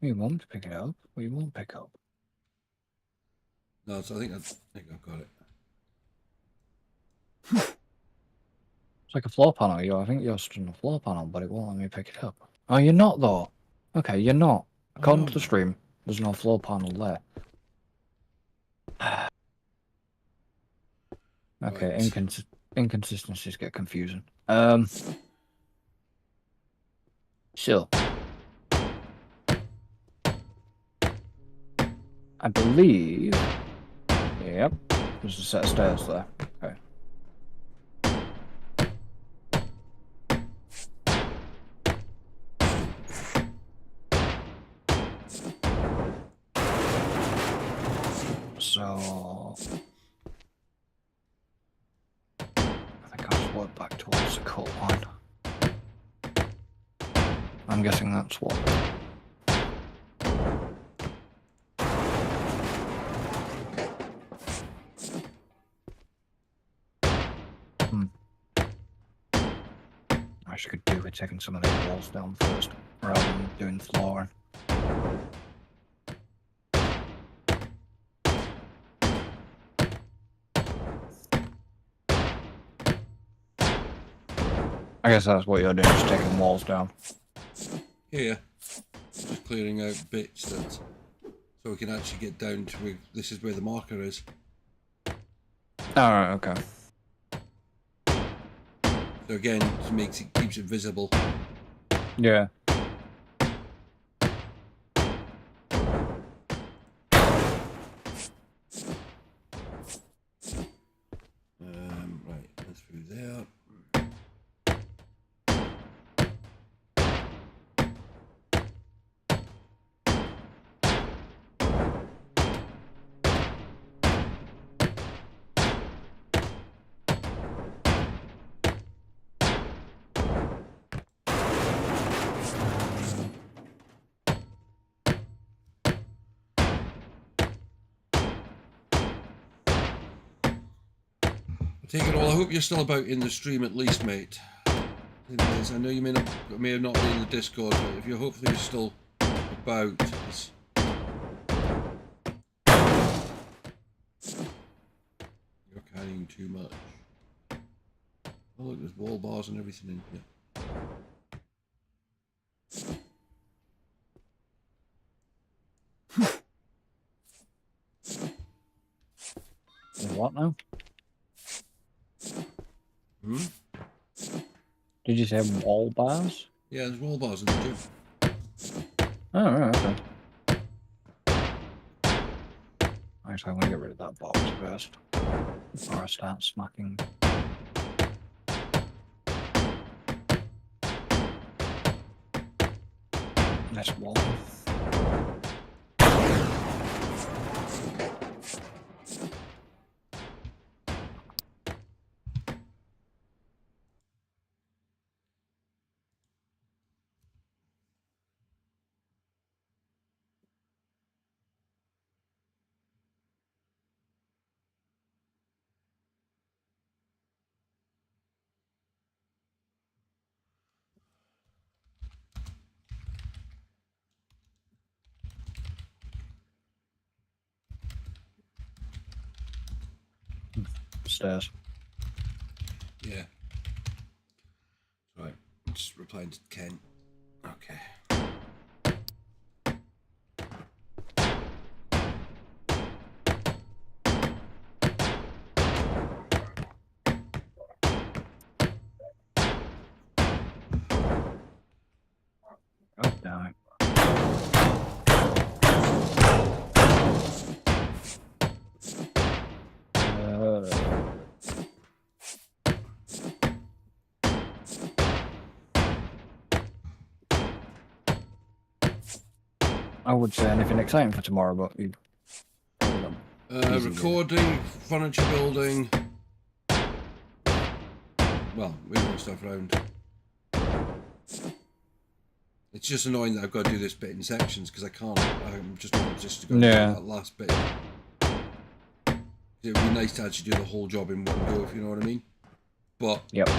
You won't pick it up. Well, you won't pick up. No, so I think I've got it. It's like a floor panel. I think you're stood on a floor panel, but it won't let me pick it up. Oh, you're not though. Okay, you're not. According to the stream, there's no floor panel there. Okay, Right. Inconsistencies get confusing. So I believe. Yep. There's a set of stairs there. Okay. So I think I'll just work back towards the cut line. I'm guessing that's what. I should could do with taking some of these walls down first, rather than doing flooring. I guess that's what you're doing, just taking walls down. Yeah. Just clearing out bits that, so we can actually get down to where this is where the marker is. Alright, okay. So again, it keeps it visible. Yeah. Right, that's through there. Take it all. I hope you're still about in the stream at least, mate. I know you may have not been in the Discord, but if you're hopefully still about, you're carrying too much. Oh look, there's wall bars and everything in here. What now? Hmm? Did you say wall bars? Yeah, there's wall bars in the gym. Oh, right, okay. Actually, I'm gonna get rid of that box first before I start smacking. This wall. Stairs. Yeah. Right. I'm just replying to Ken. Okay. Oh, damn it. I would say anything exciting for tomorrow, but you Recording, furniture building. Well, moving stuff around. It's just annoying that I've got to do this bit in sections because I can't. I'm just not just to go do that last bit. It would be nice to actually do the whole job in one go, if you know what I mean. But yep.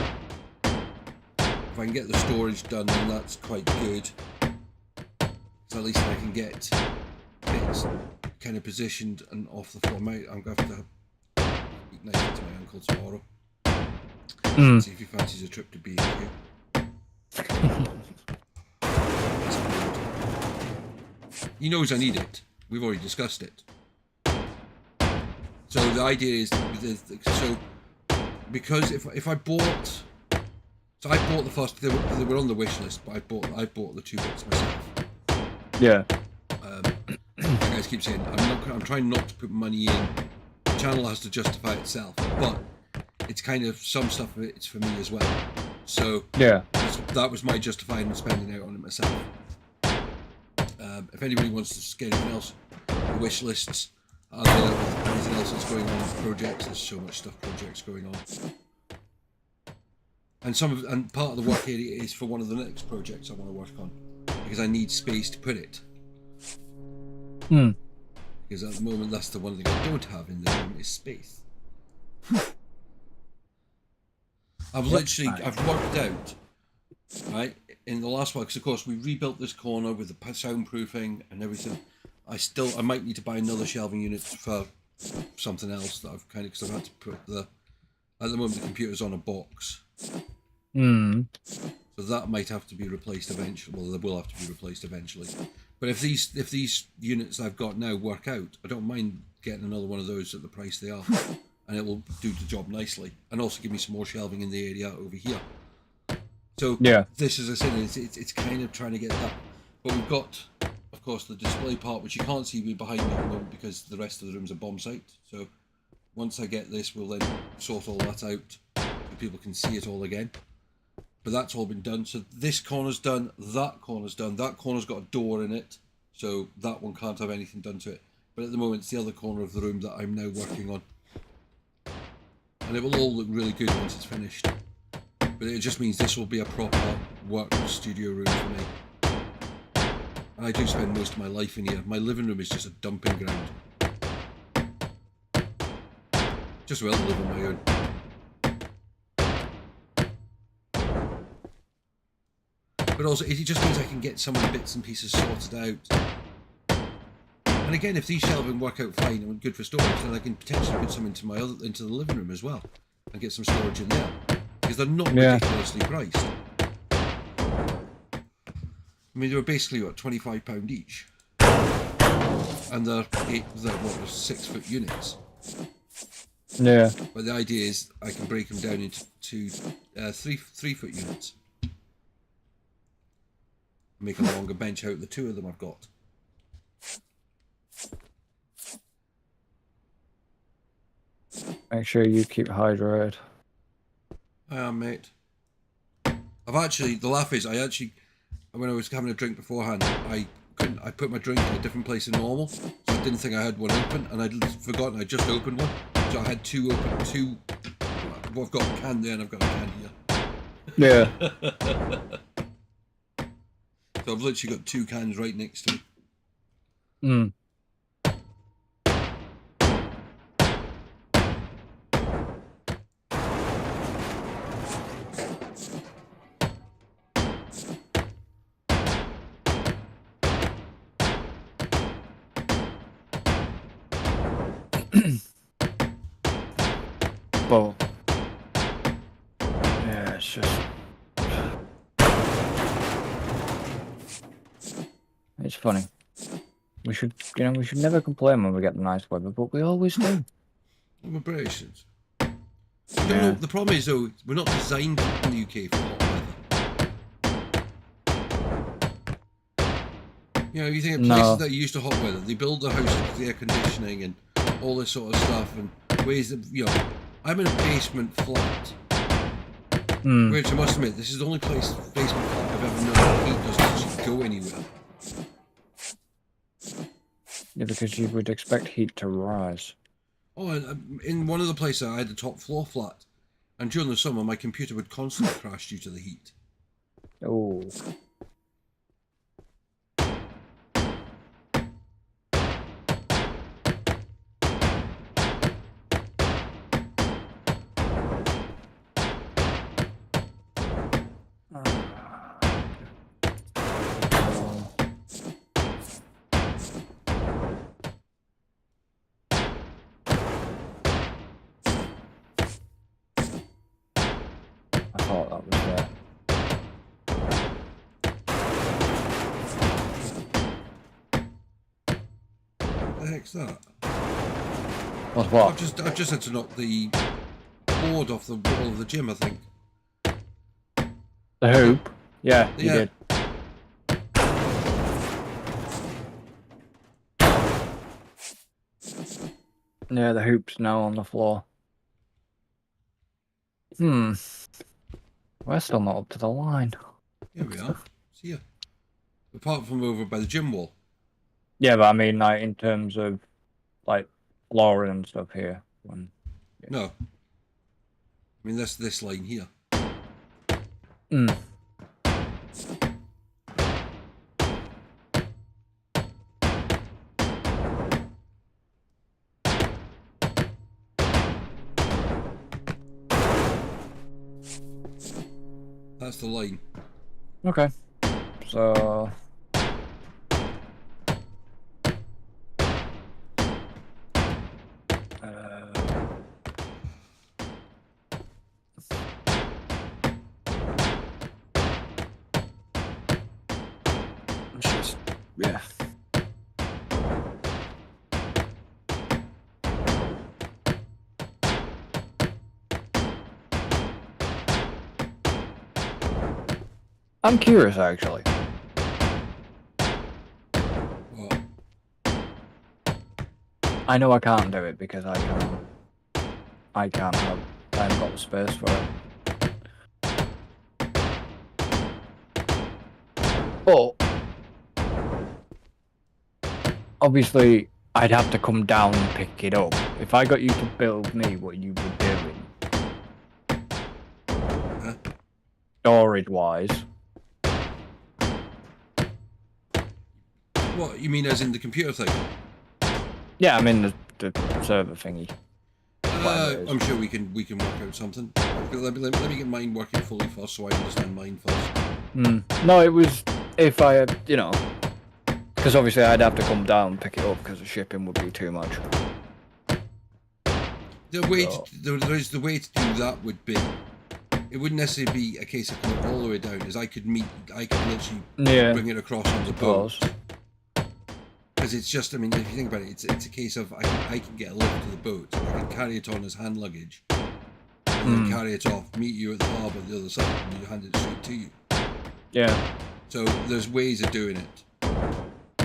If I can get the storage done, then that's quite good. So at least I can get bits kind of positioned and off the floor. I'm going to have to eat nice to my uncle tomorrow. See if he fancies a trip to B&Q. He knows I need it. We've already discussed it. So the idea is, so because if I bought, so I bought the first, they were on the wish list, but I bought the 2 bits myself. Yeah. Like I guys keep saying, I'm trying not to put money in. The channel has to justify itself, but it's kind of some stuff of it's for me as well. So yeah, that was my justifying spending out on it myself. If anybody wants to get anything else, the wish lists, anything else that's going on with projects, there's so much stuff projects going on. And part of the work area is for one of the next projects I want to work on, because I need space to put it. Because at the moment, that's the one thing I don't have in the room is space. I've worked out, right, in the last one, because of course we rebuilt this corner with the soundproofing and everything. I might need to buy another shelving unit for something else that I've kind of, because I've had to put at the moment the computer's on a box. So that might have to be replaced eventually. Well, they will have to be replaced eventually. But if these units I've got now work out, I don't mind getting another one of those at the price they are. And it will do the job nicely. And also give me some more shelving in the area over here. So yeah, this, as I said, it's kind of trying to get that. But we've got, of course, the display part, which you can't see me behind me at the moment because the rest of the room's a bomb site. So once I get this, we'll then sort all that out so people can see it all again. But that's all been done. So this corner's done, that corner's done. That corner's got a door in it, so that one can't have anything done to it. But at the moment, it's the other corner of the room that I'm now working on. And it will all look really good once it's finished. But it just means this will be a proper work studio room for me. And I do spend most of my life in here. My living room is just a dumping ground. Just well to live on my own. But also, it just means I can get some of the bits and pieces sorted out. And again, if these shelving work out fine and good for storage, then I can potentially put some into the living room as well, and get some storage in there because they're not ridiculously priced. I mean, they were basically what, £25 each, and they're 6-foot units. Yeah. But the idea is I can break them down into 3-foot units. Make a longer bench out of the 2 of them I've got. Make sure you keep hydrated. I am, mate. The laugh is, when I was having a drink beforehand, I put my drink in a different place than normal, so I didn't think I had one open, and I'd forgotten I just opened one, so I had 2 open, well, I've got a can there and I've got a can here. Yeah. So I've literally got 2 cans right next to me. Well, yeah, it's just... It's funny. We should never complain when we get the nice weather, but we always do. We're British. No, the problem is though, we're not designed in the UK for hot weather. You know, you think of places that are used to hot weather, they build their houses with the air conditioning and all this sort of stuff, and ways that, you know, I'm in a basement flat. Which I must admit, this is the only basement flat I've ever known that heat doesn't actually go anywhere. Yeah, because you would expect heat to rise. Oh, and in one of the places I had the top floor flat, and during the summer my computer would constantly crash due to the heat. Oh. I thought that was there. What the heck's that? What's what? I've just had to knock the board off the wall of the gym, I think. The hoop? Yeah, you did. Yeah, the hoop's now on the floor. We're still not up to the line. Here we are. See ya. Apart from over by the gym wall. Yeah, but I mean, like, in terms of, like, flooring and stuff here. Yeah. No. I mean, that's this line here. That's the line. Okay. So... yeah. I'm curious, actually. What? I know I can't do it because I haven't got the space for it. But obviously, I'd have to come down and pick it up. If I got you to build me what you were doing, storage-wise. What, you mean as in the computer thing? Yeah, I'm in the server thingy. I'm sure we can work out something. Let me get mine working fully first, so I understand mine first. No, it was if I had, you know, because obviously I'd have to come down and pick it up because the shipping would be too much. The way the way to do that would be, it wouldn't necessarily be a case of coming all the way down. Is I could literally bring it across on the boat. Because it's just, I mean, if you think about it, it's a case of I can get a lift to the boat, I can carry it on as hand luggage, and then carry it off, meet you at the harbour the other side, and you hand it straight to you. Yeah. So there's ways of doing it.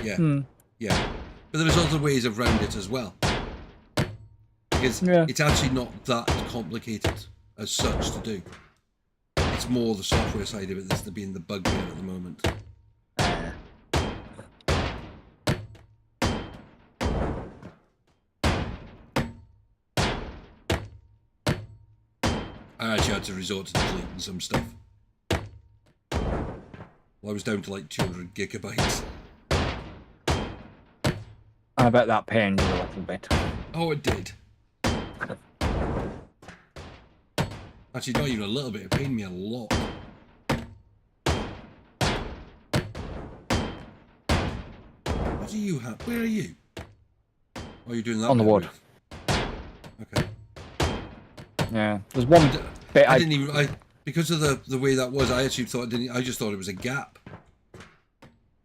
Yeah. Yeah. But there's other ways around it as well. Because it's actually not that complicated as such to do. It's more the software side of it that's being the bugbear at the moment. I actually had to resort to deleting some stuff. Well, I was down to like 200 gigabytes. I bet that pained you a little bit. Oh, it did. Actually, not even a little bit. It pained me a lot. What do you have? Where are you? Oh, you're doing that on the wood. Okay. Yeah, there's one bit I didn't even. Because of the way that was, I actually thought I just thought it was a gap.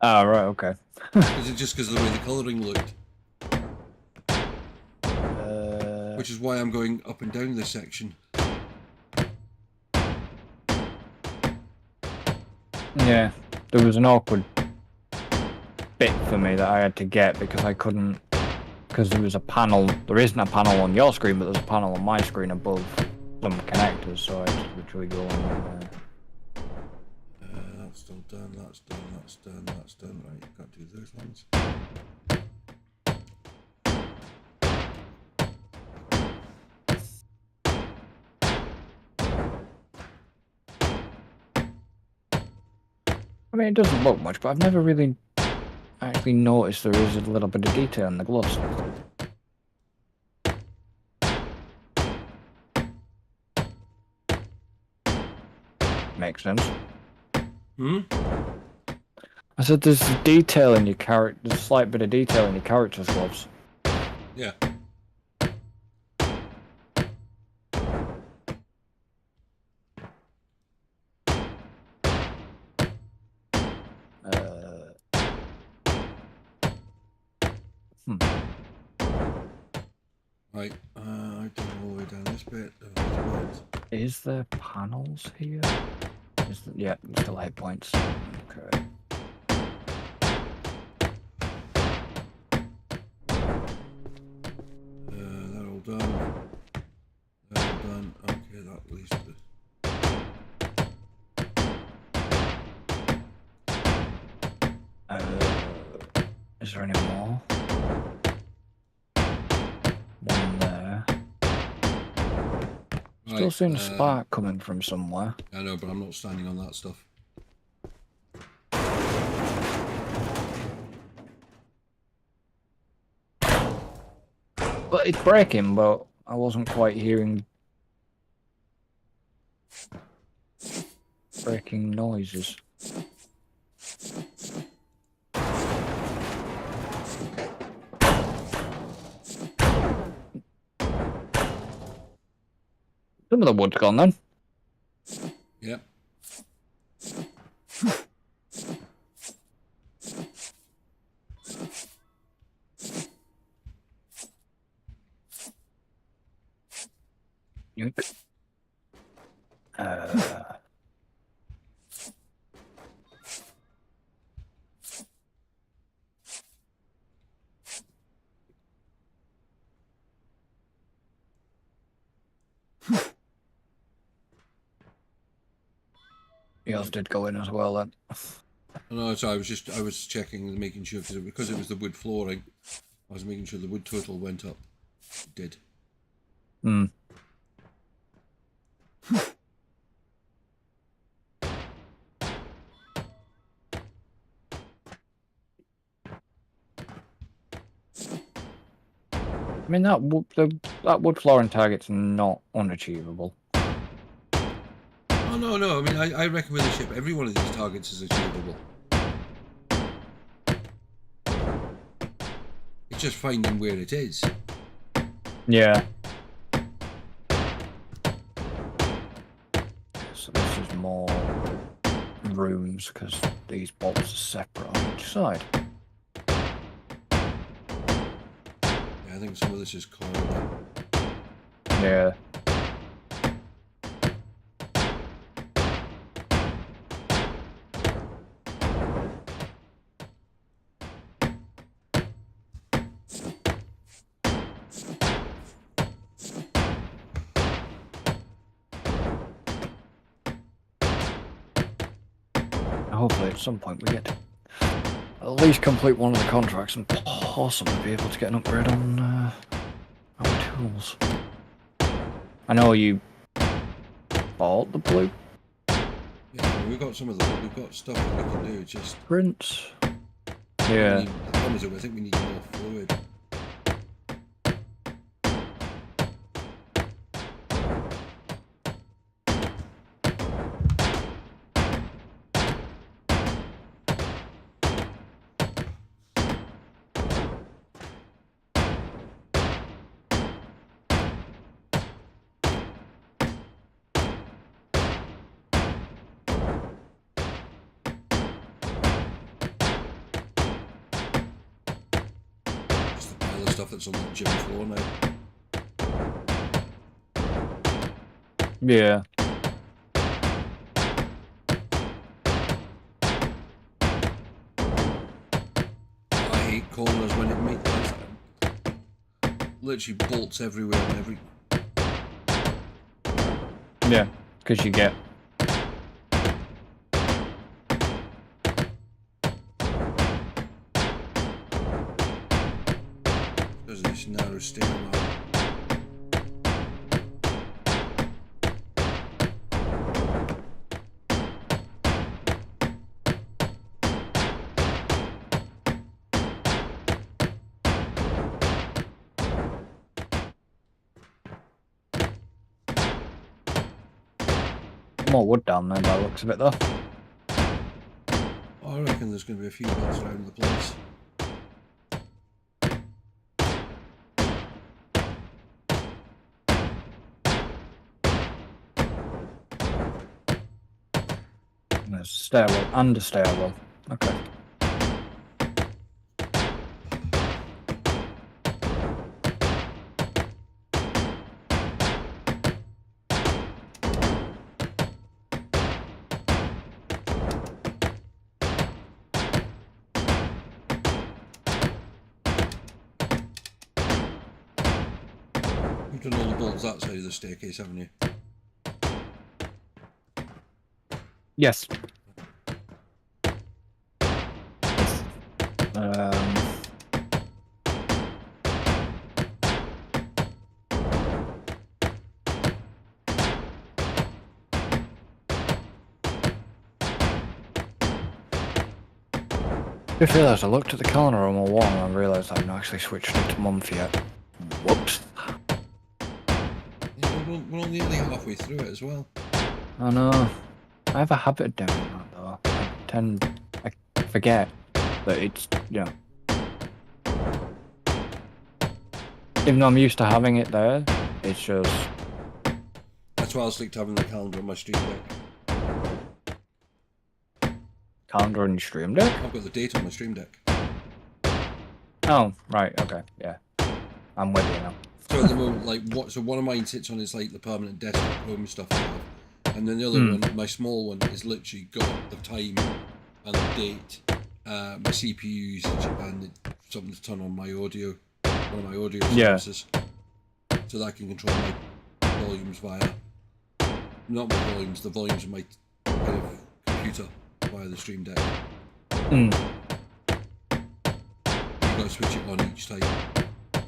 Oh right, okay. Is it just because of the way the colouring looked? Which is why I'm going up and down this section. Yeah, there was an awkward bit for me that I had to get because I couldn't, because there was a panel, there isn't a panel on your screen, but there's a panel on my screen above some connectors, so I just literally go on. That's still done, that's done, that's done, that's done. Right, can't do those ones. I mean, it doesn't look much, but I've never really actually noticed there is a little bit of detail in the gloves. Makes sense. Hmm? I said there's detail in your character, there's a slight bit of detail in your character's gloves. Yeah. Right, I don't know all the way down this bit. Is there panels here? Yeah, still 8 points. Okay. They're all done. They're all done. Okay, that leaves the... Is there any more? One there. Still Right, seeing a spark coming from somewhere. I know, but I'm not standing on that stuff. But it's breaking, but I wasn't quite hearing breaking noises. Some of the wood's gone then. Yep. Yours did go in as well then. No, so I was checking and making sure, because it was the wood flooring, I was making sure the wood total went up. It did. Hmm. I mean, that wood flooring target's not unachievable. Oh, no. I mean, I reckon with the ship, every one of these targets is achievable. It's just finding where it is. Yeah. So this is more rooms, because these bolts are separate on each side. Yeah, I think some of this is corridor. Yeah. Hopefully at some point we get to at least complete one of the contracts and possibly be able to get an upgrade on our tools. I know you bought the blue Yeah, I mean, we've got we've got stuff that we can do, just... prints. Yeah. The problem is that I think we need more fluid. Stuff that's on the gym floor now. Yeah. I hate corners when it makes literally bolts everywhere and every... Yeah, because you get because of this narrow stairwell. more wood down there by the looks of it, though. I reckon there's going to be a few bits around the place. There's a stairwell and a stairwell. Okay. You've done all the bolts that side of the staircase, haven't you? Yes. I just realised I looked at the calendar on my wall and I realised I've not actually switched it to month yet. Whoops. Yeah, we're only nearly halfway through it as well. I know. I have a habit of doing that though. I forget that it's, you know. Even though I'm used to having it there, it's just... That's why I stick to having the calendar on my stream deck. Calendar on your stream deck? I've got the date on my stream deck. Oh, right, okay, yeah. I'm with you now. So at the moment, like, so one of mine sits on is like the permanent desktop home stuff I have, and then the other one, my small one, is literally got the time and the date, my CPU usage, and something to turn on my audio, one of my audio services, so that I can control my volumes via, not my volumes, the volumes of my kind of computer via the stream deck. You've got to switch it on each time.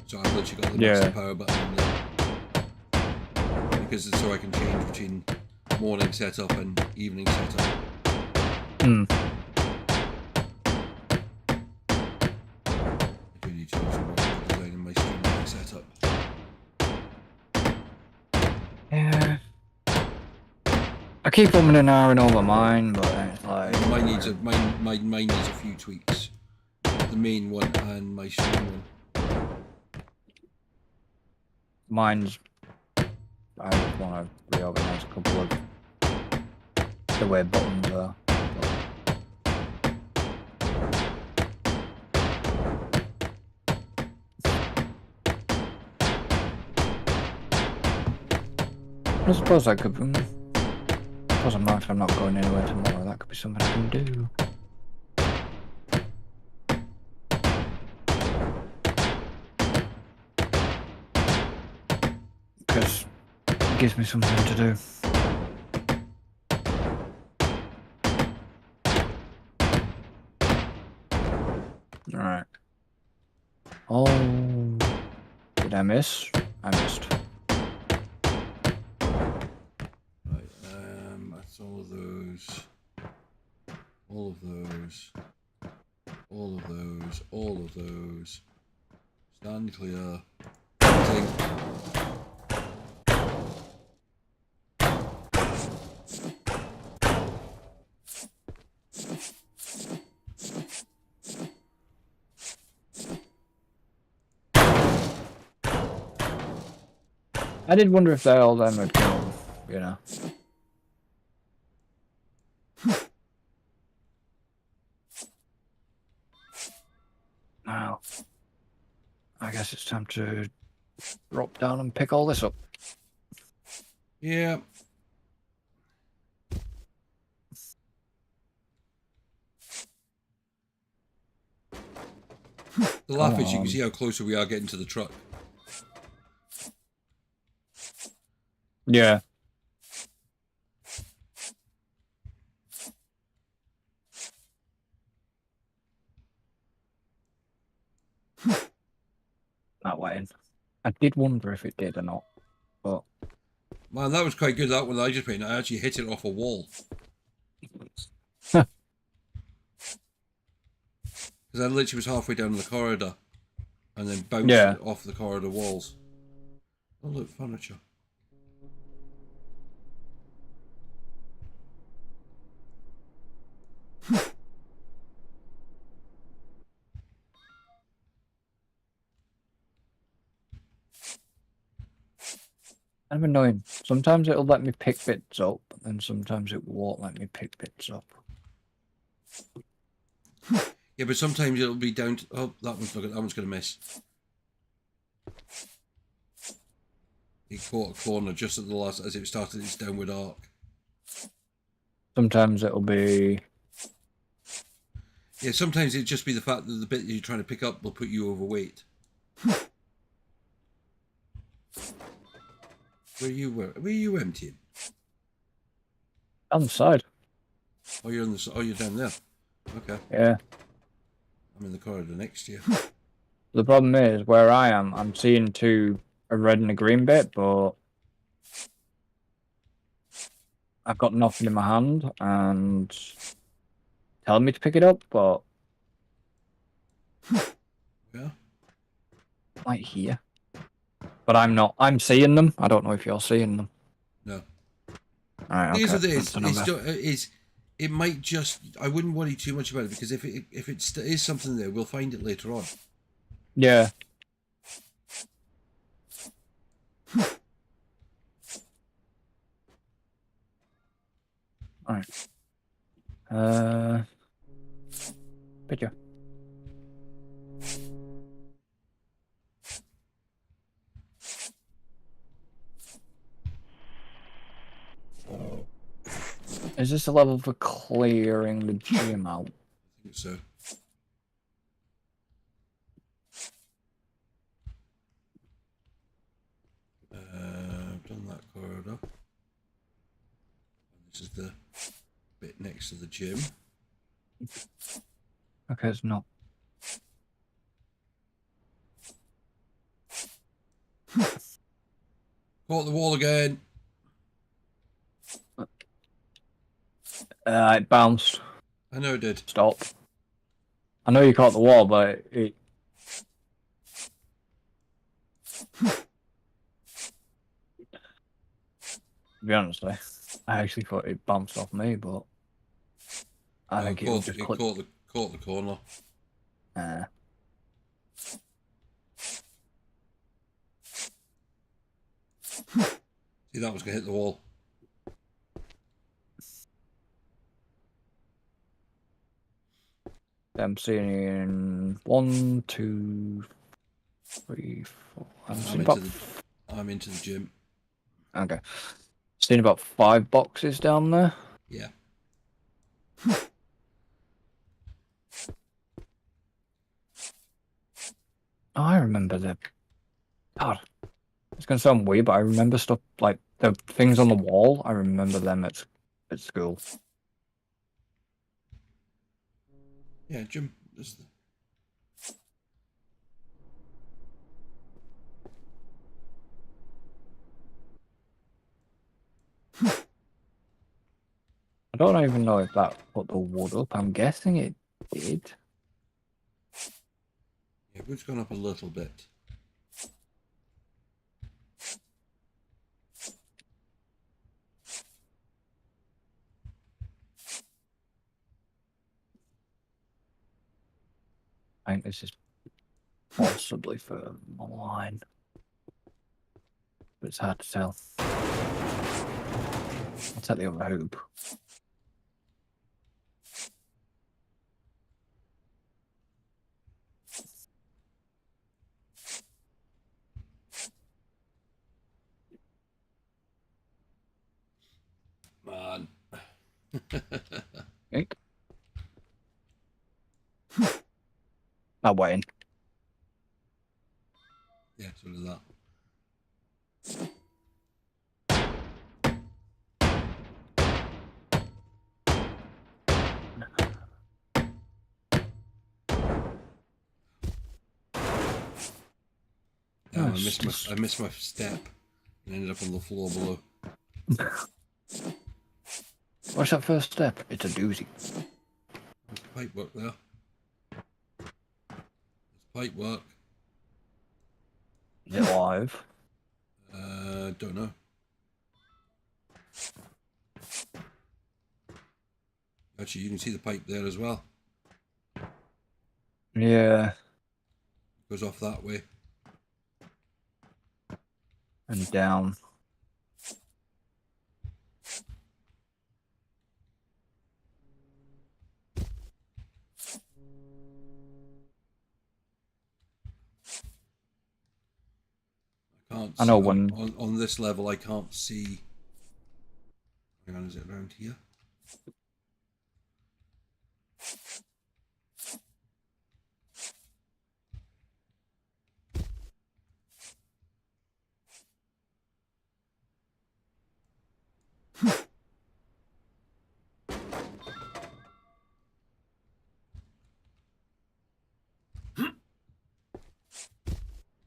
So I've literally got the master power button on there. Because it's so I can change between morning setup and evening setup. I do need to do some work on designing my stream deck setup. Yeah. I keep umming and ahhing over mine, but it's like... Mine needs a few tweaks. The main one and my stream one. Mine's... I just want to reorganize a couple of the way buttons are. I suppose I could... I suppose I'm not, if I'm not going anywhere tomorrow, that could be something I can do. Because it gives me something to do. Alright. Oh, did I miss? I missed. Right, that's all of those. All of those. All of those. All of those. Stand clear. Thing. I did wonder if they all then would come, you know. Now, I guess it's time to drop down and pick all this up. Yeah. The laugh is you can see how closer we are getting to the truck. Yeah. That way. I did wonder if it did or not, but... Man, that was quite good, that one I just made. I actually hit it off a wall. Because I literally was halfway down the corridor and then bounced it off the corridor walls. Oh look, furniture. Kind of annoying. Sometimes it'll let me pick bits up, and sometimes it won't let me pick bits up. Yeah, but sometimes it'll be down to... Oh, that one's going to miss. He caught a corner just at the last... As it started its downward arc. Sometimes it'll be... Yeah, sometimes it'll just be the fact that the bit you're trying to pick up will put you overweight. Where are you emptying? On the side. Oh, you're on the... Oh, you're down there. Okay. Yeah. I'm in the corridor next to you. The problem is, where I am, I'm seeing a red and a green bit, but I've got nothing in my hand, and telling me to pick it up, but... Yeah? Right here. But I'm not. I'm seeing them. I don't know if you're seeing them. No. Alright, okay. Here's the thing, it might just... I wouldn't worry too much about it, because if it is something there, we'll find it later on. Yeah. Alright. Picture. Is this a level for clearing the gym out? I think so. I've done that corridor. This is the bit next to the gym. Okay, it's not. Caught the wall again. It bounced. I know it did. Stop. I know you caught the wall, but it... To be honest, I actually thought it bounced off me, but I think it was just caught the corner. See, that was going to hit the wall. I'm seeing 1, 2, 3, 4. I'm into the gym. Okay. Seeing about 5 boxes down there. Yeah. Oh, I remember that. God, it's gonna sound weird, but I remember stuff like the things on the wall. I remember them at school. Yeah, gym. I don't even know if that put the wood up. I'm guessing it did. Yeah, wood's gone up a little bit. I think this is possibly for a line, but it's hard to tell. I'll take the other hoop. Man. Think. That way in. Yeah, so does that. Yeah, I missed my step and ended up on the floor below. What's that first step? It's a doozy. There's pipe work there. There's pipe work. Is it live? Don't know. Actually, you can see the pipe there as well. Yeah. Goes off that way. And down. can't. I know see, when on this level, I can't see. Hang on, is it around here?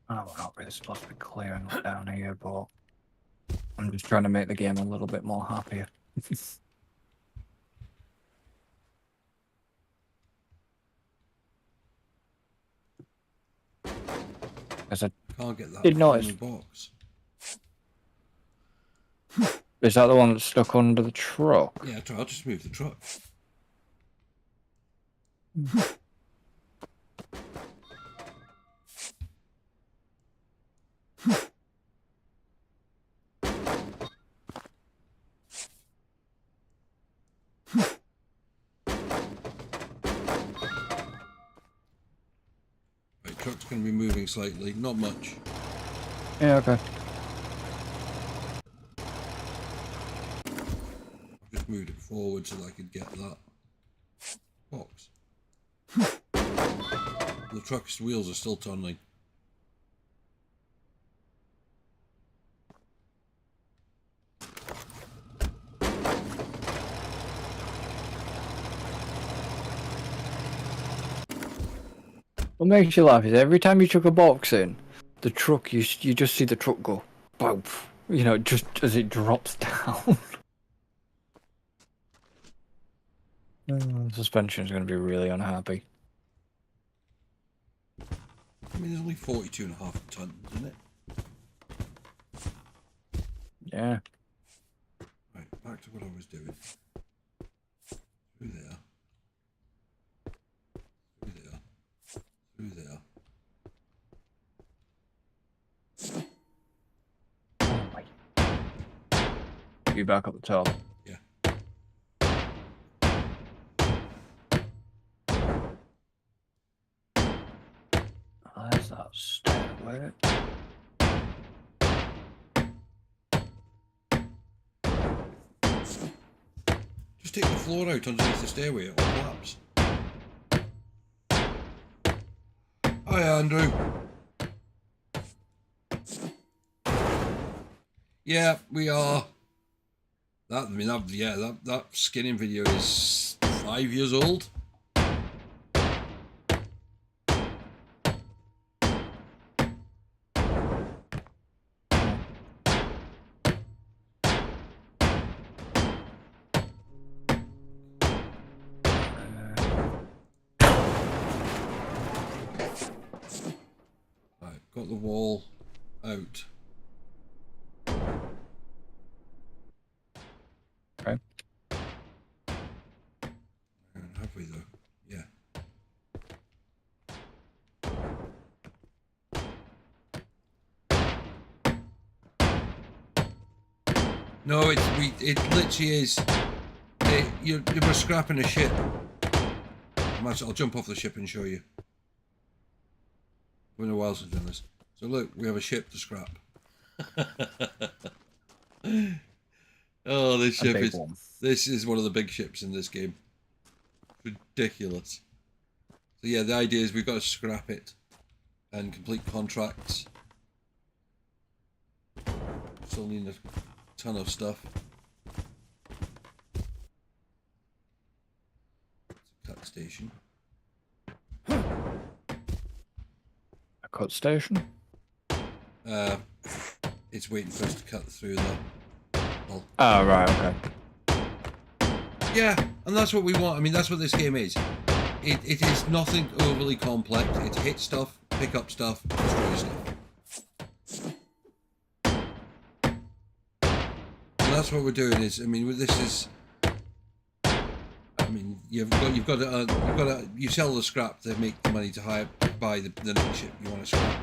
oh, we're not really supposed to be clearing it down here, but I'm just trying to make the game a little bit more happier. As I Can't get that did from notice. the box. Is that the one that's stuck under the truck? Yeah, I'll just move the truck. Right, truck's going to be moving slightly, not much. Yeah, okay. I've just moved it forward so that I could get that box. The truck's wheels are still turning. What makes you laugh is every time you chuck a box in, the truck, you just see the truck go, boom, you know, just as it drops down. Suspension is going to be really unhappy. I mean, there's only 42.5 tons, isn't it? Yeah. Right, back to what I was doing. Through there. Through there. Through there. Oh my. You back up the top. Yeah. There's that stairway. Just take the floor out underneath the stairway, it'll collapse. Hi, Andrew. Yeah, we are. That skinning video is 5 years old. Right, got the wall out. Okay. Have we though? Yeah. No, it literally is. You're scrapping a ship. I'll jump off the ship and show you. It's been a while since I've done this. So look, we have a ship to scrap. Oh, this ship is. This is one of the big ships in this game. Ridiculous. So yeah, the idea is we've got to scrap it and complete contracts. Still need a ton of stuff. Cut station. A cut station? It's waiting for us to cut through the hull. Oh, right, okay. Yeah, and that's what we want. I mean, that's what this game is. It is nothing overly complex. It's hit stuff, pick up stuff, destroy stuff. And that's what we're doing. Is, I mean, this is. I mean, you've got to you sell the scrap to make the money to buy the next ship you want to scrap.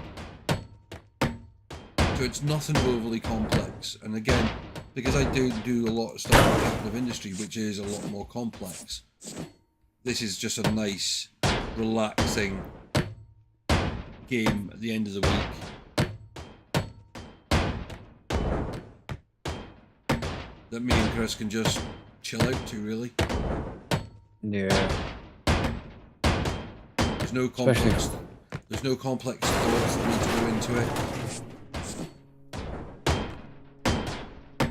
So it's nothing overly complex. And again, because I do a lot of stuff in the captive industry, which is a lot more complex. This is just a nice, relaxing game at the end of the week. that me and Chris can just chill out to, really. Yeah. There's no complex thoughts that need to go into it.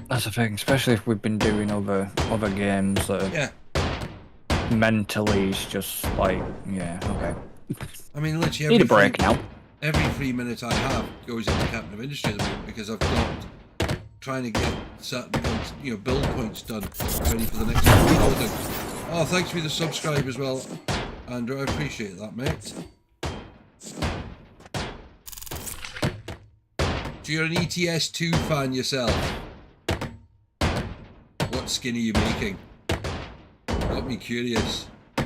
That's the thing, especially if we've been doing other games that are mentally it's just like, yeah, okay. I mean, literally need a break now. Every 3 minutes I have goes into Captain of Industry at the moment because I've got trying to get certain points, build points done, ready for the next building. Oh, thanks for the subscribe as well, Andrew. I appreciate that, mate. So you're an ETS2 fan yourself. What skin are you making? Got me curious. I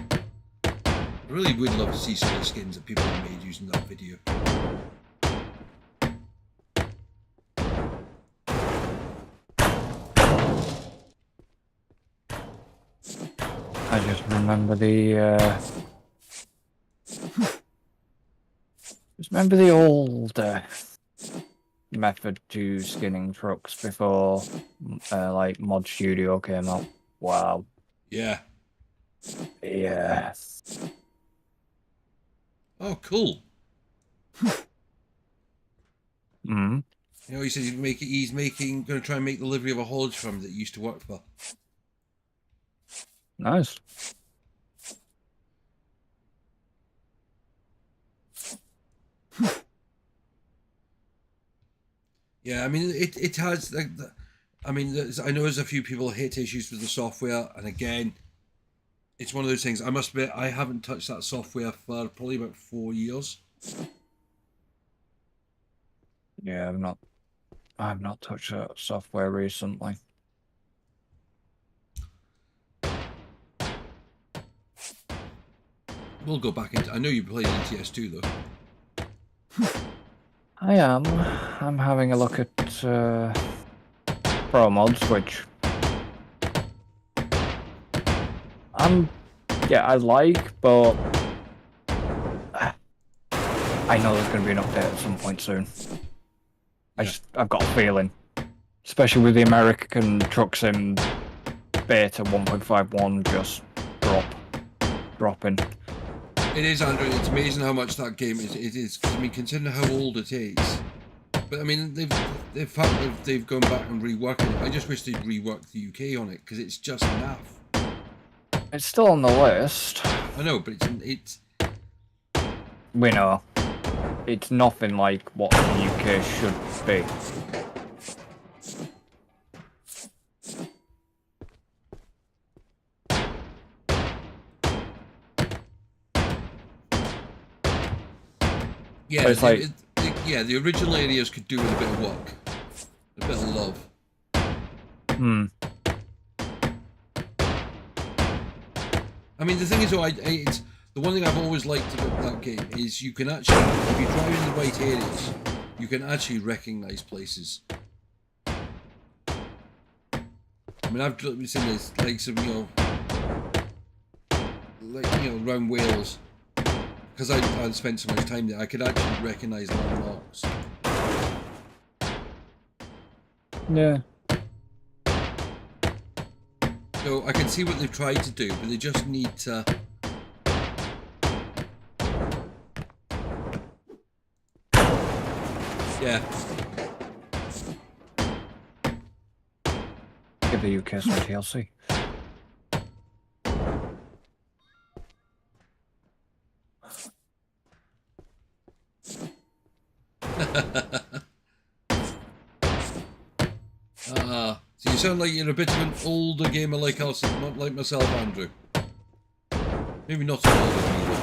really would love to see some of the skins that people have made using that video. I just remember the old method to skinning trucks before like Mod Studio came out. Wow. Yeah. Yeah. Oh, cool. Mm. He said he's going to try and make the livery of a haulage firm that he used to work for. Nice. Yeah, I mean, it has. I mean, I know there's a few people hit issues with the software, and again, it's one of those things. I must admit, I haven't touched that software for probably about 4 years. Yeah, I've not touched that software recently. We'll go back into. I know you played ETS2 though. I am. I'm having a look at Pro Mods, which I like, but I know there's going to be an update at some point soon. I've got a feeling, especially with the American Truck Sim beta 1.51 just dropping. It is, Andrew. It's amazing how much that game is. It is. I mean, considering how old it is. But I mean, they've gone back and reworked it. I just wish they'd rework the UK on it because it's just naff. It's still on the list. I know, but it's. We know. It's nothing like what the UK should be. Yeah, it's like the original areas could do with a bit of work, a bit of love. I mean, the thing is, though, it's the one thing I've always liked about that game is you can actually, if you drive in the right areas, you can actually recognise places. I mean, I've seen this, like some, around Wales. Because I'd spent so much time there, I could actually recognise landmarks. Yeah. So I can see what they've tried to do, but they just need to... Yeah. Give the UK some TLC. So you sound like you're a bit of an older gamer like us, not like myself, Andrew. Maybe not so old as me, though.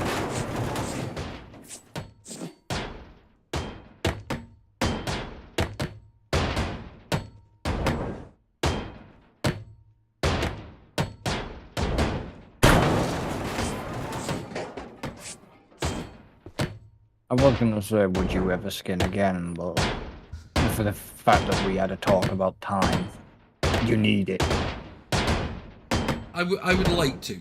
I was going to say, would you ever skin again, but for the fact that we had a talk about time, you need it. I would like to.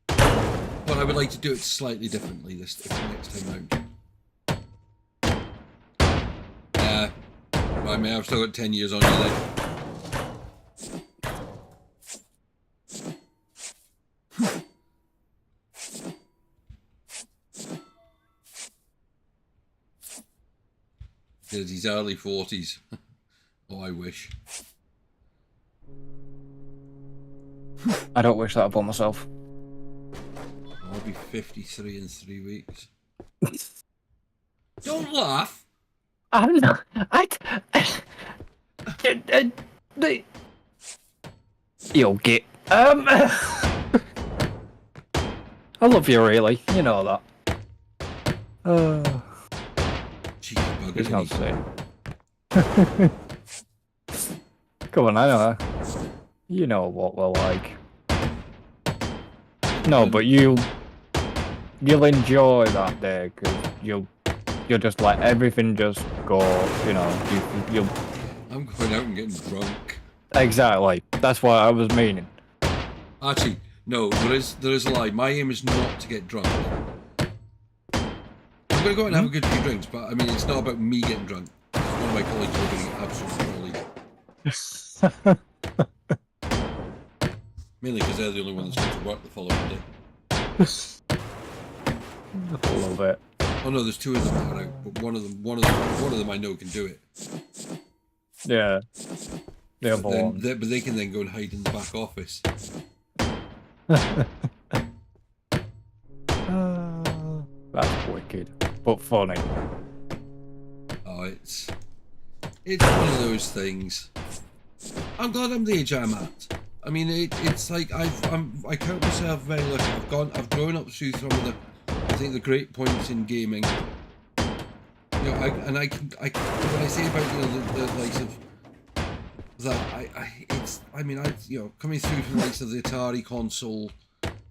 But I would like to do it slightly differently this next time round. Right, mate, I've still got 10 years on you then. says he's early 40s. Oh, I wish. I don't wish that about myself. I'll be 53 in 3 weeks. Don't laugh. I'm not. You'll get. I love you, really. You know that. Cheeky bugger. He's not saying. Come on, I know. You know what we're like. No, but you'll enjoy that day because you'll just let everything just go. You know, you'll. I'm going out and getting drunk. Exactly. That's what I was meaning. Actually, no. There is a lie. My aim is not to get drunk. I'm going to go out and have a good few drinks, but I mean, it's not about me getting drunk. One of my colleagues are getting absolutely mainly because they're the only one that's going to work the following day. A little bit. Oh no, there's two of them that are out, but one of them I know can do it. Yeah. The other one. But they can then go and hide in the back office. That's wicked, but funny. Oh, it's one of those things. I'm glad I'm the age I'm at. I mean, it's like I count myself very lucky. I've grown up through some of the great points in gaming. You know, when I say about the likes of that, coming through from the likes of the Atari console,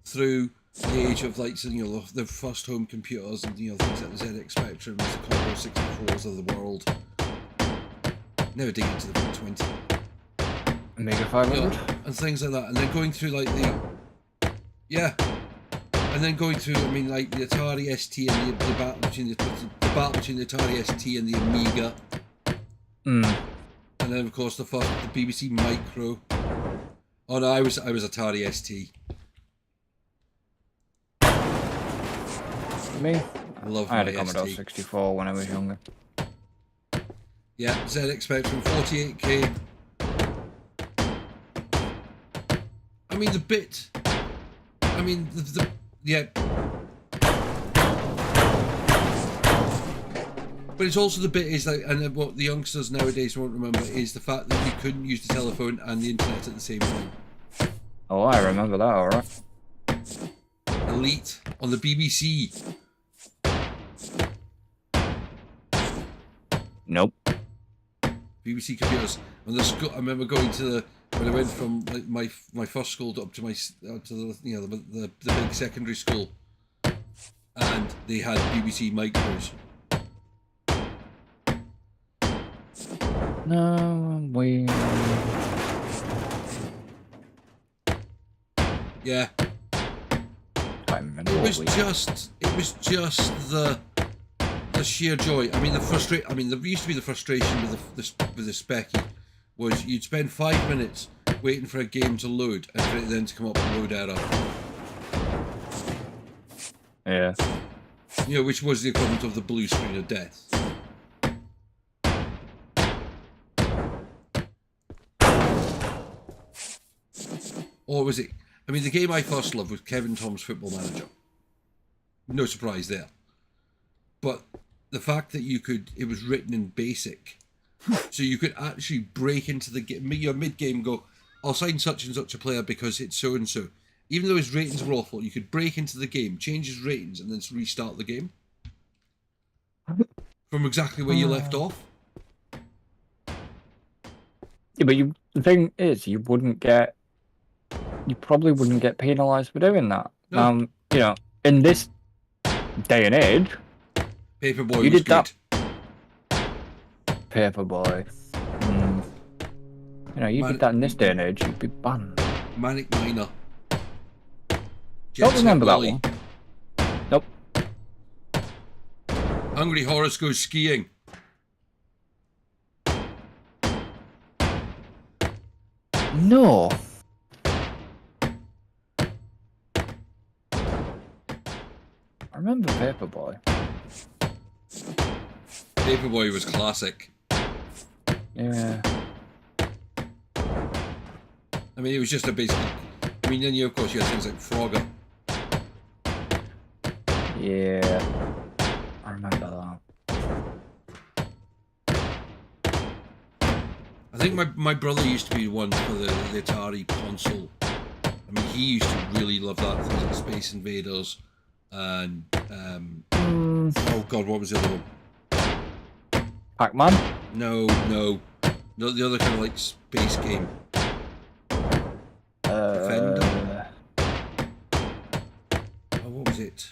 through the age of the first home computers and things like the ZX Spectrums, the Commodore 64s of the world. Never dig into the VIC-20. Mega 500? And things like that, and then going through and then going through the Atari ST and the battle between the Atari ST and the Amiga. And then of course the BBC Micro. Oh no, I was Atari ST. Me? I had a Commodore 64 when I was younger. Yeah, ZX Spectrum 48K. I mean yeah. But it's also the bit is like, and what the youngsters nowadays won't remember is the fact that you couldn't use the telephone and the internet at the same time. Oh, I remember that, alright. Elite on the BBC. Nope. BBC computers. And the school, I remember going to when I went from my first school up to the big secondary school, and they had BBC Micros. No, we. Yeah. I remember. It was just the sheer joy. I mean, there used to be the frustration with the Specky, was you'd spend 5 minutes waiting for a game to load and for it then to come up with load error. Yeah. You know, which was the equivalent of the blue screen of death. Or was it? I mean, the game I first loved was Kevin Tom's Football Manager. No surprise there. But the fact that it was written in BASIC, so you could actually break into the game, your mid-game go, I'll sign such and such a player because it's so and so. Even though his ratings were awful, you could break into the game, change his ratings, and then restart the game from exactly where you left off. Yeah, but the thing is, you probably wouldn't get penalised for doing that. No. You know, in this day and age, Paperboy you was did good. that. Paperboy. You know, you did that in this day and age, you'd be banned. Manic Miner. Don't remember that one. Nope. Hungry Horace Goes Skiing. No. I remember Paperboy. Paperboy was classic. Yeah. I mean, it was just a basic. I mean, then of course you had things like Frogger. Yeah. I remember that. I think my brother used to be one for the Atari console. I mean, he used to really love that. Things like Space Invaders and oh god, what was the other one? Pac-Man? No, the other kind of like space game. Defender. Oh, what was it?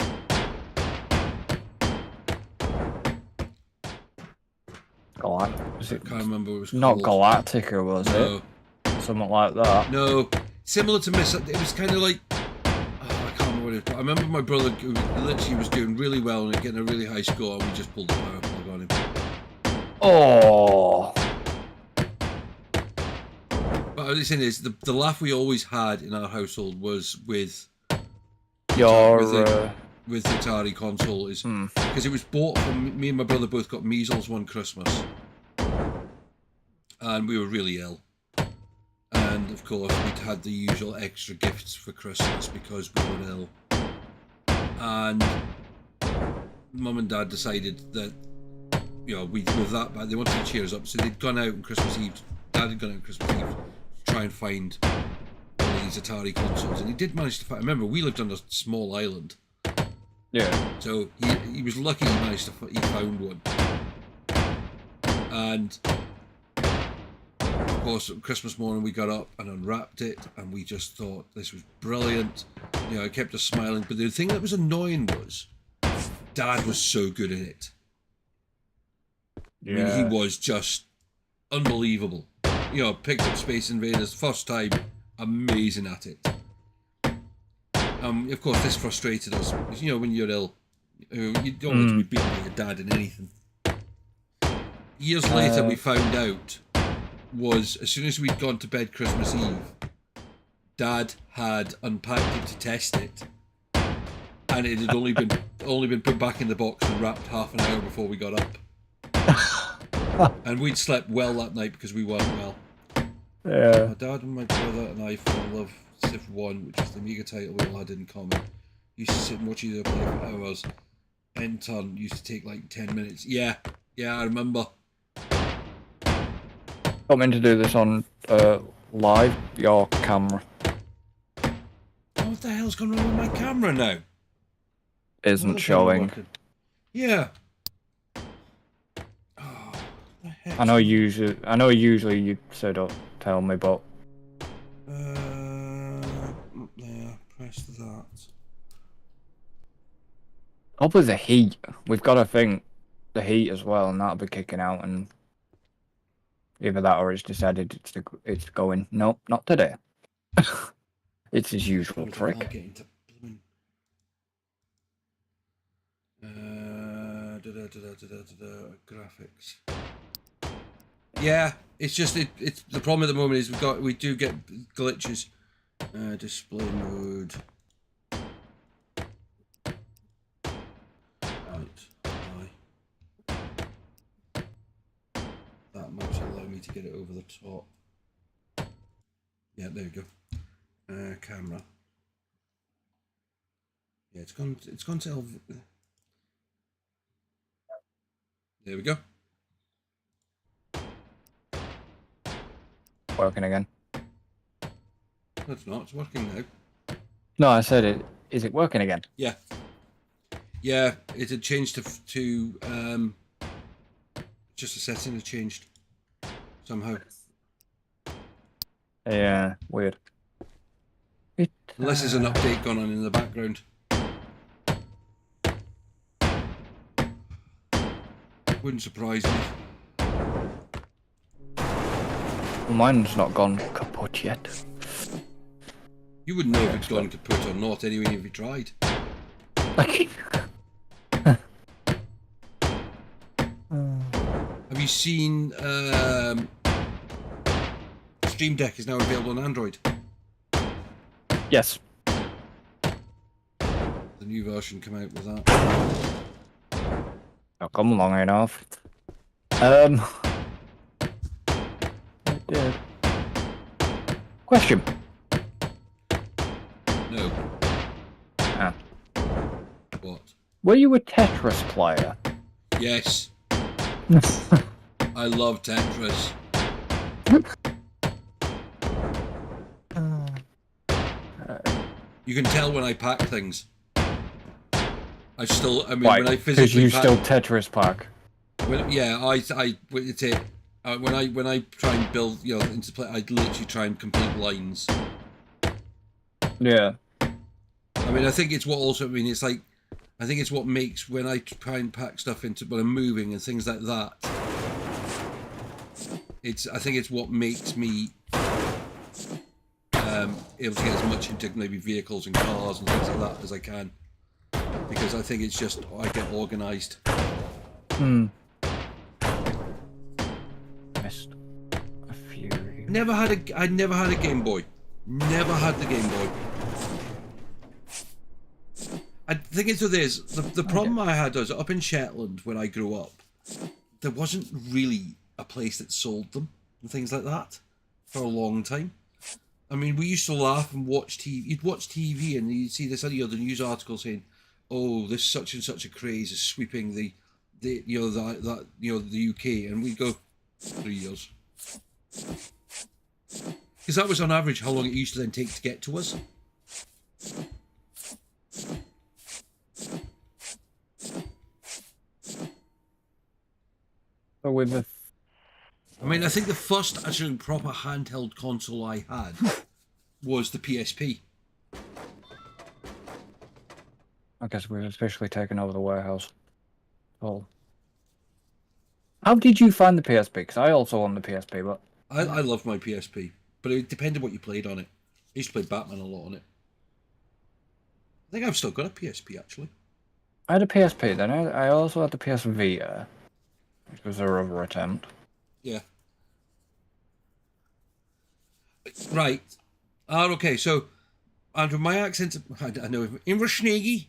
I can't remember what it was not called. Galactica, was it? Something like that. No, similar to Miss. It was kind of like. Oh, I can't remember what it was. I remember my brother literally was doing really well and getting a really high score, and we just pulled the power plug on him. Oh. But the thing is, the laugh we always had in our household was with with the Atari console, is because it was bought from me and my brother both got measles one Christmas, and we were really ill, and of course we'd had the usual extra gifts for Christmas because we were ill, and Mum and Dad decided that with that bad they wanted to cheer us up, so they'd gone out on Christmas Eve. Dad had gone out on Christmas Eve to try and find one of these Atari consoles, and he did manage to find. I remember we lived on a small island. Yeah. So he was lucky he managed to he found one, and of course Christmas morning we got up and unwrapped it, and we just thought this was brilliant. It kept us smiling. But the thing that was annoying was Dad was so good at it. Yeah. I mean, he was just unbelievable. Picked up Space Invaders first time, amazing at it. Of course, this frustrated us. Because, when you're ill, you don't want to be beaten by your dad in anything. Years later, we found out was as soon as we'd gone to bed Christmas Eve, Dad had unpacked it to test it, and it had only been put back in the box and wrapped half an hour before we got up. And we'd slept well that night because we weren't well. Yeah. My dad and my brother and I fell in love. Civ 1, which is the Amiga title we all had in common. Used to sit and watch either play for hours. End turn used to take like 10 minutes. Yeah, I remember. Got me to do this on live, your camera. What the hell's going on with my camera now? Isn't showing. Yeah. Oh, the heck? I know usually you say don't tell me, but yeah, press that. probably the heat. We've got to think the heat as well, and that'll be kicking out, and either that or it's decided it's going. Nope, not today. It's his usual trick. Graphics. Yeah, it's just it's the problem at the moment is we do get glitches. Display mode. Right. That might allow me to get it over the top. Yeah, there we go. Camera. Yeah, it's gone to there we go. Working again. No, it's not. It's working now. No, I said it. Is it working again? Yeah. Yeah, it had changed to just a setting had changed somehow. Yeah, weird. Unless there's an update going on in the background. Wouldn't surprise me. Well, mine's not gone kaput yet. You wouldn't know if it's gone kaput or not anyway if you tried. Have you seen Stream Deck is now available on Android? Yes. The new version come out with that. Not come long enough. It did. Question. No. Ah. What? Were you a Tetris player? Yes. I love Tetris. You can tell when I pack things. I mean, Why? when I Because physically you pack, still Tetris pack. it's it. When I try and build, into play, I literally try and complete lines. Yeah. I mean, I think it's what also. I mean, it's like, I think it's what makes when I try and pack stuff into when I'm moving and things like that. I think it's what makes me able to get as much into maybe vehicles and cars and things like that as I can, because I think it's just I get organised. Missed a few. I never had a Game Boy. Never had the Game Boy. I think it's with this. The problem I had was up in Shetland when I grew up, there wasn't really a place that sold them and things like that for a long time. I mean, we used to laugh and watch TV. You'd watch TV and you'd see this, the news article saying, "Oh, this such and such a craze is sweeping the UK," and we go 3 years, because that was on average how long it used to then take to get to us. But with the... I mean, I think the first actually proper handheld console I had was the PSP. I guess we've officially taken over the warehouse. Oh. How did you find the PSP? Because I also own the PSP, but... I loved my PSP, but it depended what you played on it. I used to play Batman a lot on it. I think I've still got a PSP, actually. I had a PSP, then I also had the PS Vita, which was a rubber attempt. Yeah. Right. Okay, so, Andrew, my accent, I know Inverness.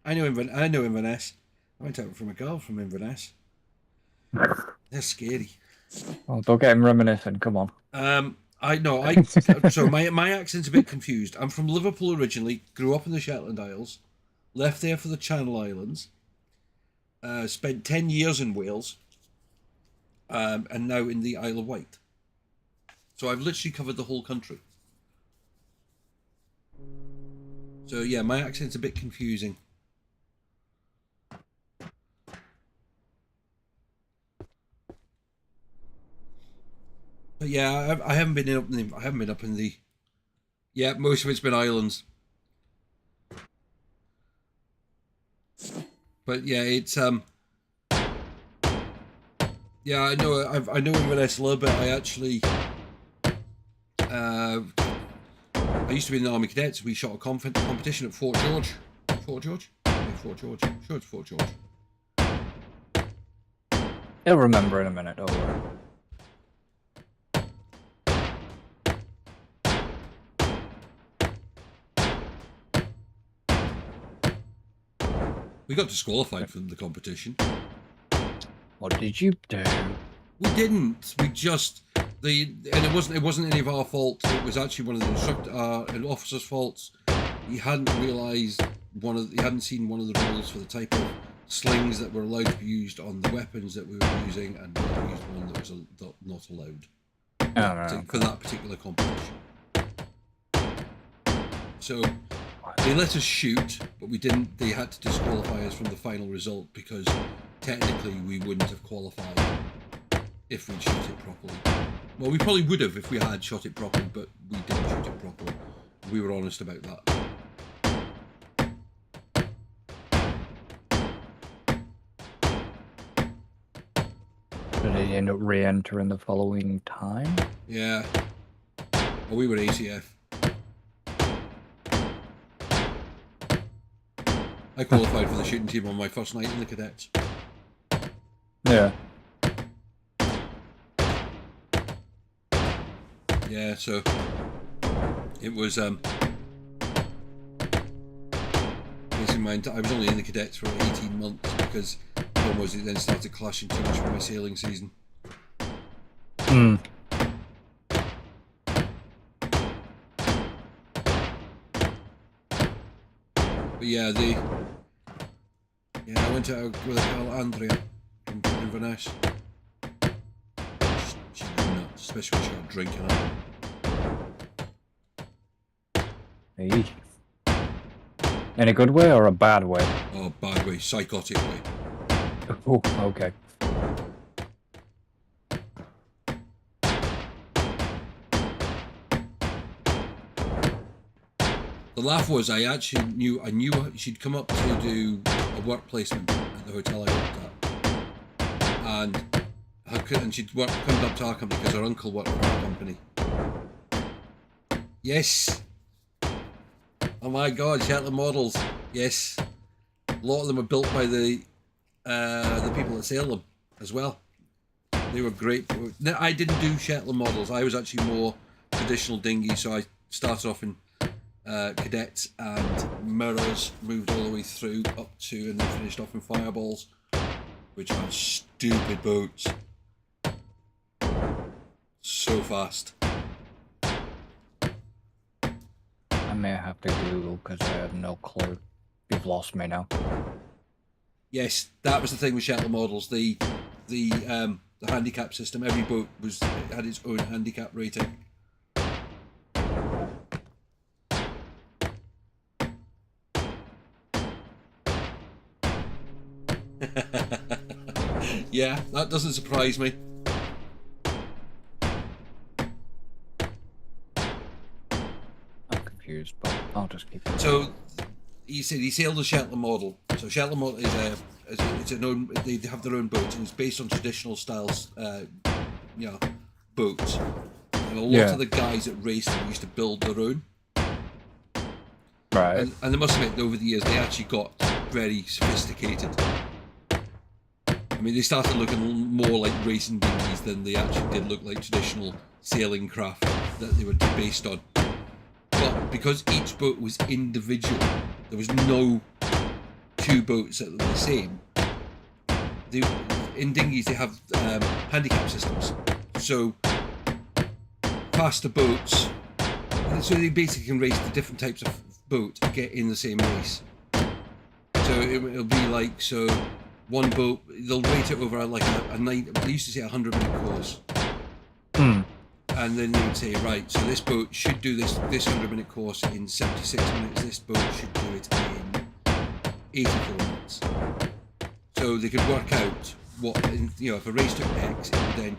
I know Inverness. I went out from a girl from Inverness. They're scary. Oh, don't get him reminiscing, come on. So my accent's a bit confused. I'm from Liverpool originally, grew up in the Shetland Isles, left there for the Channel Islands, spent 10 years in Wales, and now in the Isle of Wight. So I've literally covered the whole country. So yeah, my accent's a bit confusing. But yeah, I haven't been up in the. Yeah, most of it's been islands. But yeah, it's yeah, I know Inverness a little bit. I actually I used to be in the Army Cadets. We shot a competition at Fort George. Fort George? Yeah, Fort George. Sure, it's Fort George. He'll remember in a minute, don't worry. We got disqualified from the competition. What did you do? We didn't. We just and it wasn't any of our fault. It was actually one of the an officer's faults. He hadn't realised he hadn't seen one of the rules for the type of slings that were allowed to be used on the weapons that we were using, and we used one that was not allowed for that particular competition. So they let us shoot, but we didn't. They had to disqualify us from the final result because technically we wouldn't have qualified if we'd shot it properly. Well, we probably would have if we had shot it properly, but we didn't shoot it properly. We were honest about that. Did he end up re-entering the following time? Yeah. Well, we were ACF. I qualified for the shooting team on my first night in the cadets. Yeah. Yeah, so it was basically I was only in the cadets for 18 months because problem was it then started clashing too much with my sailing season. Hmm. But yeah, I went out with a girl, Andrea, in Inverness. She was nuts, especially when she got drinking up. Hey. In a good way or a bad way? Oh, bad way, psychotic way. Oh, okay. The laugh was I knew she'd come up to do a work placement at the hotel I worked at, and she'd come up to our company because her uncle worked for our company. Yes. Oh my God, Shetland models. Yes. A lot of them are built by the people that sail them as well. They were great. I didn't do Shetland models. I was actually more traditional dinghy, so I started off in cadets and mirrors, moved all the way through up to, and then finished off in fireballs, which are stupid boats. So fast. I may have to Google because I have no clue. You've lost me now. Yes, that was the thing with Shetland models. The handicap system. Every boat had its own handicap rating. Yeah, that doesn't surprise me. I'm confused, but I'll just keep it. So, he said he sailed the Shetland model. So Shetland model it's an own. They have their own boat, and it's based on traditional styles, boats. And a lot of the guys that raced them used to build their own. Right. And they must admit, over the years, they actually got very sophisticated. I mean, they started looking more like racing dinghies than they actually did look like traditional sailing craft that they were based on. But because each boat was individual, there was no two boats that were the same. In dinghies, they have handicap systems. So, faster boats, so they basically can race the different types of boat to get in the same race. So it'll be like, so one boat, they'll rate it over like a 9, they used to say 100-minute course. And then they would say, right, so this boat should do this 100-minute course in 76 minutes, this boat should do it in 84 minutes. So they could work out what, if a race took X, it would then,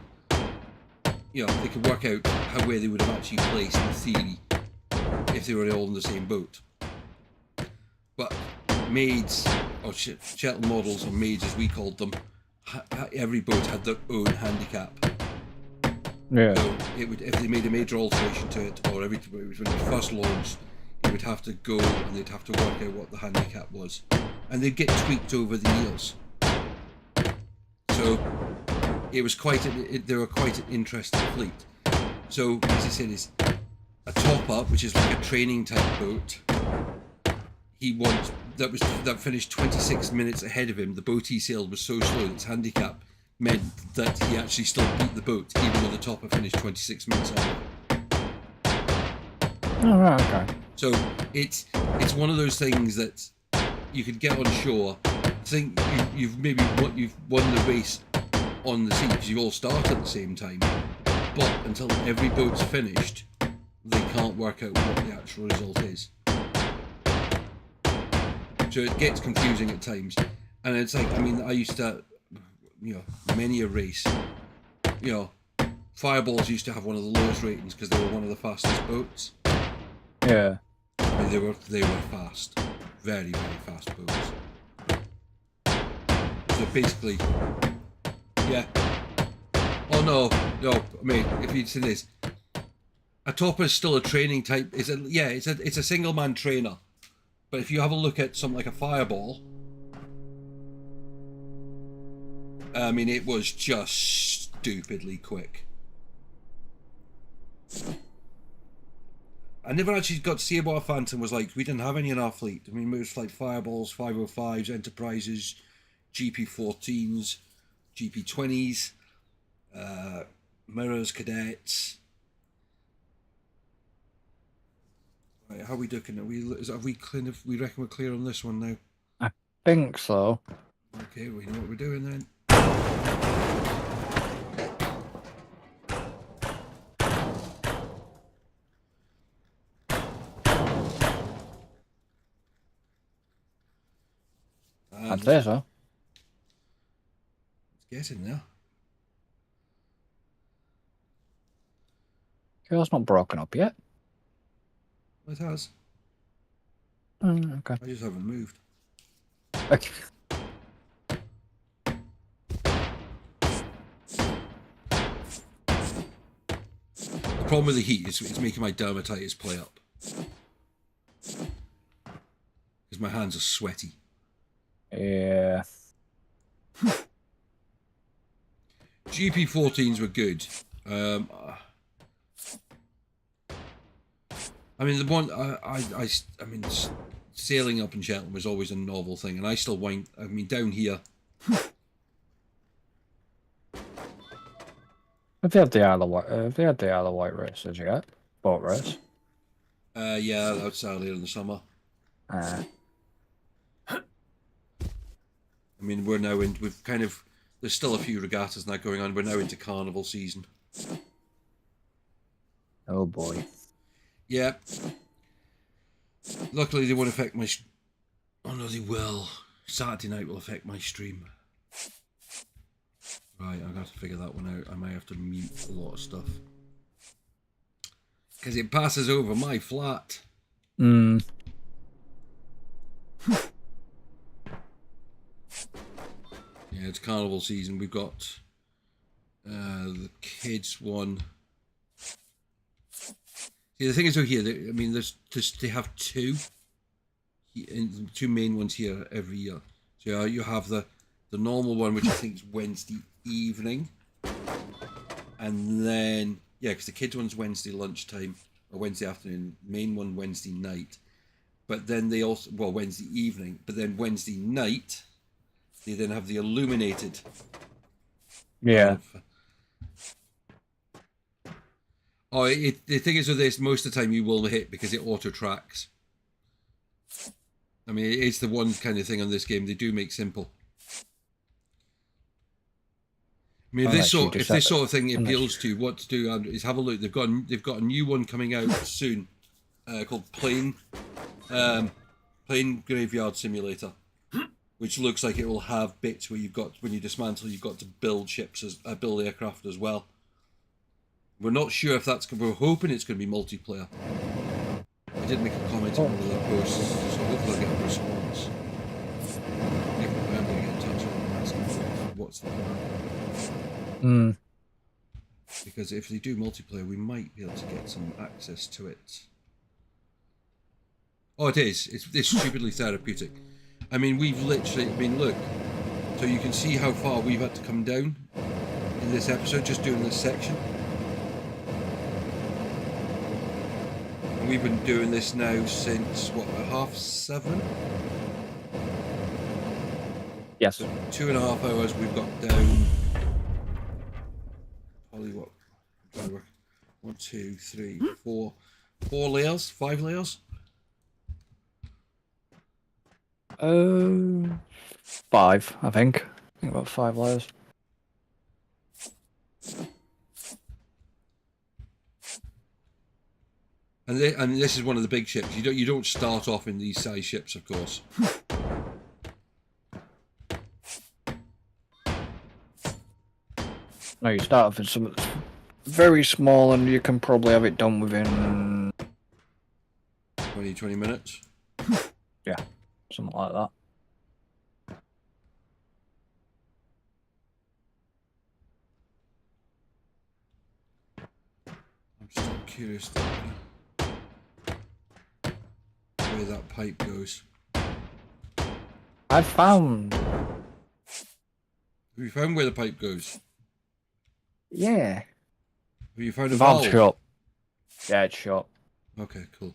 they could work out where they would have actually placed in theory if they were all in the same boat. But maids, or Shetland models, or maids as we called them, every boat had their own handicap. Yeah. So it would, if they made a major alteration to it, or when it was first launched, it would have to go and they'd have to work out what the handicap was, and they'd get tweaked over the years. So it was they were quite an interesting fleet. So as I said, is a top up, which is like a training type boat. That finished 26 minutes ahead of him. The boat he sailed was so slow that his handicap meant that he actually still beat the boat, even though the topper finished 26 minutes ahead. Oh, right, okay. So it's one of those things that you could get on shore, think you've won the race on the sea because you all start at the same time, but until every boat's finished, they can't work out what the actual result is. So it gets confusing at times, and it's like, I mean, I used to, many a race, Fireballs used to have one of the lowest ratings because they were one of the fastest boats. Yeah. I mean, they were fast, very, very fast boats. So basically, yeah. Oh no. I mean, if you'd say this, a topper is still a training type. It's a single man trainer. But if you have a look at something like a Fireball, I mean, it was just stupidly quick. I never actually got to see what a Phantom was like. We didn't have any in our fleet. I mean, it was like Fireballs, 505s, Enterprises, GP14s, GP20s, mirrors, cadets. Right, how are we looking? We reckon we're clear on this one now? I think so. Okay, we know what we're doing then. I'd say so. It's getting there. It's not broken up yet. It has. Okay. I just haven't moved. Okay. The problem with the heat is it's making my dermatitis play up. Because my hands are sweaty. Yeah. GP14s were good. I mean, the one I mean, sailing up in Shetland was always a novel thing, and I still wind. I mean, down here. Have they had the Isle of Wight races yet? Boat race. Yeah, that was earlier in the summer. I mean, we're now in. We've kind of. There's still a few regattas now going on. We're now into carnival season. Oh boy. Yeah. Luckily, they won't affect my. Oh no, they will. Saturday night will affect my stream. Right, I'll have to figure that one out. I might have to mute a lot of stuff. Because it passes over my flat. Hmm. Yeah, it's carnival season. We've got the kids one. See, the thing is over here, I mean, they have two main ones here every year. So you have the normal one, which I think is Wednesday evening. And then, yeah, because the kids one's Wednesday lunchtime, or Wednesday afternoon, main one Wednesday night. But then they also, well, Wednesday evening, but then Wednesday night, they then have the illuminated. Yeah. The thing is with this, most of the time you will hit because it auto tracks. I mean, it's the one kind of thing on this game they do make simple. I mean, if this sort of thing appeals to you, what to do is have a look. They've got a new one coming out soon, called Plane Graveyard Simulator, which looks like it will have bits where when you dismantle, you've got to build ships build aircraft as well. We're not sure if we're hoping it's going to be multiplayer. I did make a comment on one of the posts, so hopefully I'll get a response. If I am going to get in touch with them and ask them what's the plan. Because if they do multiplayer, we might be able to get some access to it. Oh, it is. It's stupidly therapeutic. I mean, we've literally, look. So you can see how far we've had to come down in this episode, just doing this section. And we've been doing this now since, what, 7:30? Yes. So 2.5 hours we've got down. Probably what? 1, 2, 3, 4. 4 layers? 5 layers? 5, I think. I think about 5 layers. And this is one of the big ships. You don't start off in these size ships, of course. No, you start off with something that's very small, and you can probably have it done within 20 minutes. Yeah, something like that. I'm still curious where that pipe goes. I found. Have you found where the pipe goes? Yeah. Have you found a Valve's valve? shut. Yeah, it's shut. Okay, cool.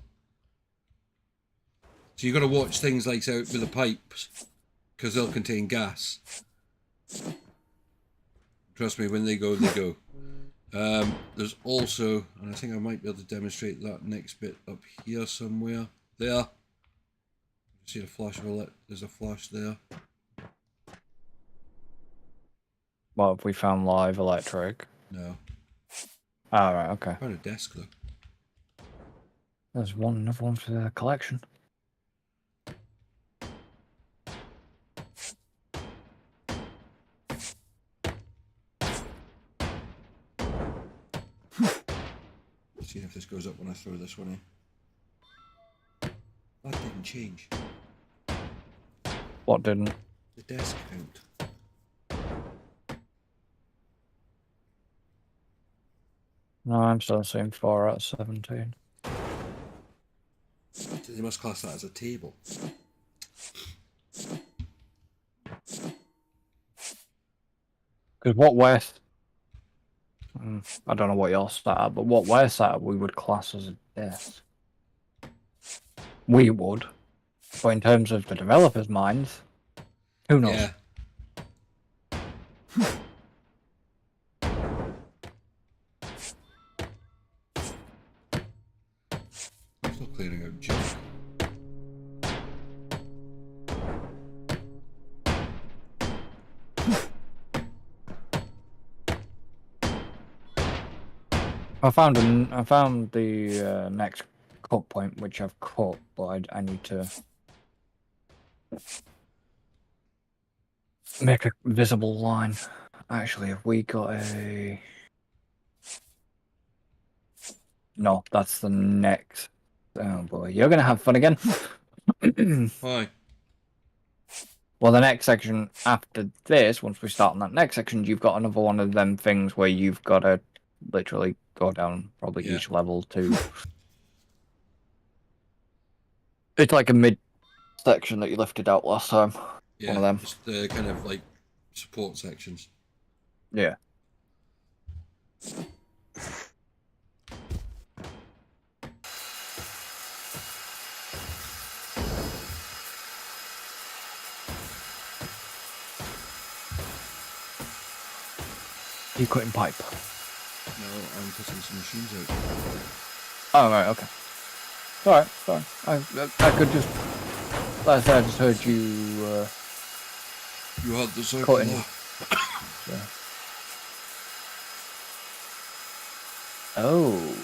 So you've got to watch things like out with the pipes because they'll contain gas. Trust me, when they go, they go. There's also, and I think I might be able to demonstrate that next bit up here somewhere. There. See a flash of it? There's a flash there. What have we found live electric? No. Oh, right, okay. I found a desk though. There's another one for the collection. See if this goes up when I throw this one in. That didn't change. What didn't? The desk count. No, I'm still seeing 4 out of 17. So they must class that as a table. Because what we're... I don't know what you're sat at, but what we're sat at, we would class as a desk. We would. But in terms of the developer's minds, who knows? Yeah. Still clearing out junk. I found the next cut point, which I've cut, but I need to make a visible line. Actually, have we got a... No, that's the next... Oh boy, you're gonna have fun again. Why? Well, the next section after this, once we start on that next section, you've got another one of them things where you've got to literally go down probably each level to... It's like a mid section that you lifted out last time. Yeah, one of them. Just the kind of like support sections. Yeah. You cutting pipe? No, I'm putting some machines out. Oh, right, okay. Alright, sorry. I could just... Like I said, I just heard you... You had the circle. Cutting. So. Oh.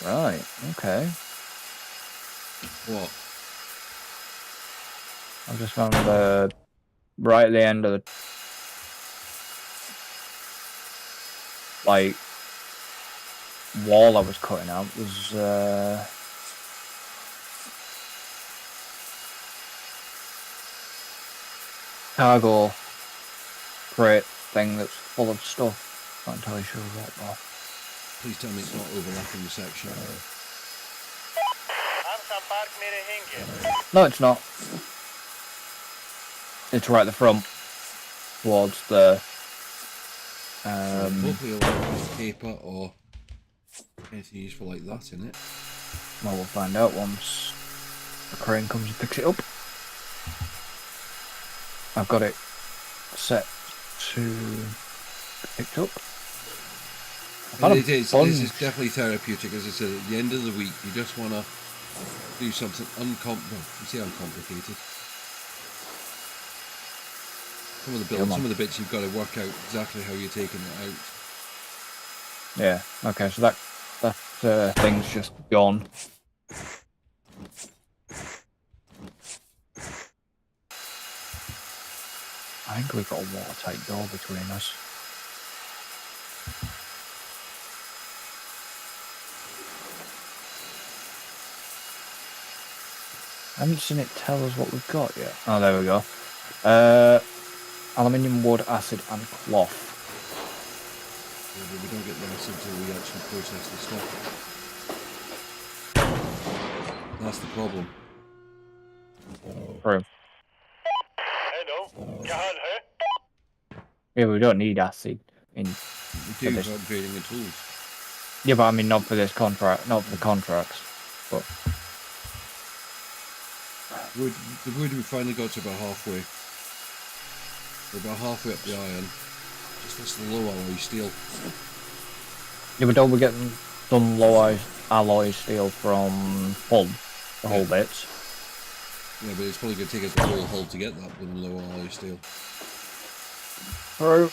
Right, okay. What? I just found the... Right at the end of the... Like... wall I was cutting out was... cargo crate thing that's full of stuff. Not entirely sure what though. Please tell me it's not overlapping the section. No, it's not. It's right at the front, towards the... Hopefully a lot of piece of paper or anything useful like that in it. Well, we'll find out once the crane comes and picks it up. I've got it set to be picked up. This is definitely therapeutic, as I said. At the end of the week, you just want to do something uncomplicated. Some of the builds, some of the bits you've got to work out exactly how you're taking it out. Yeah. Okay. So that thing's just gone. I think we've got a watertight door between us. I haven't seen it tell us what we've got yet. Oh, there we go. Aluminium, wood, acid, and cloth. Yeah, but we don't get the acid until we actually process the stuff. That's the problem. True. Yeah, we don't need acid in. We do for upgrading the tools. Yeah, but I mean not for this contract, not for the contracts. But the wood we finally got to about halfway. We're about halfway up the iron. Just this low alloy steel. Yeah, but don't we get some low alloy steel from hull, the hull bits? Yeah, but it's probably going to take us the whole hull to get that with low alloy steel. Or,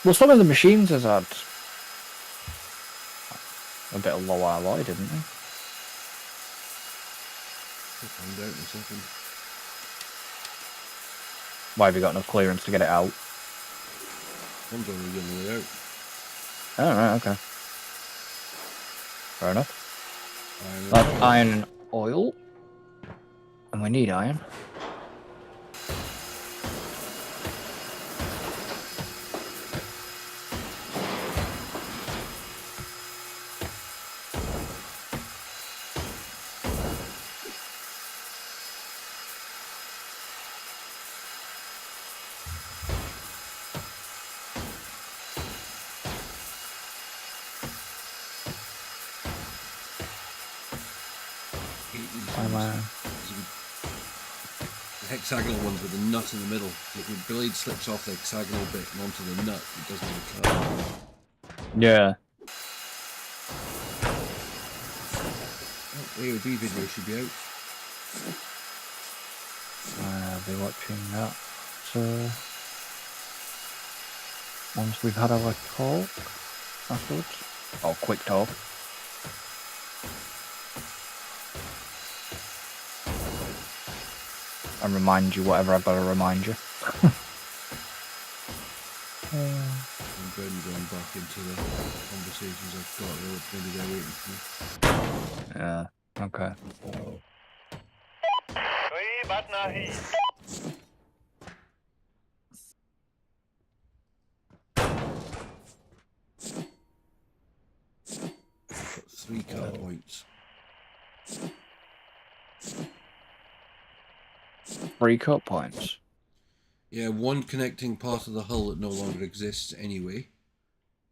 well, some of the machines has had a bit of low alloy, didn't they? I'll find out in a second. Why have you got enough clearance to get it out? One's already on the way out. Oh, right, okay. Fair enough. That's iron and oil. And we need iron. The hexagonal ones with the nut in the middle. If your blade slips off the hexagonal bit and onto the nut, it doesn't recur. Yeah. Oh, the AOD video should be out. I'll be watching that. So, once we've had our talk afterwards. Oh, quick talk. And remind you whatever I've got to remind you. I'm going back into the conversations I've got. Maybe they're waiting for me. Yeah, okay. Got 3 car points. 3 cut points. Yeah, 1 connecting part of the hull that no longer exists anyway.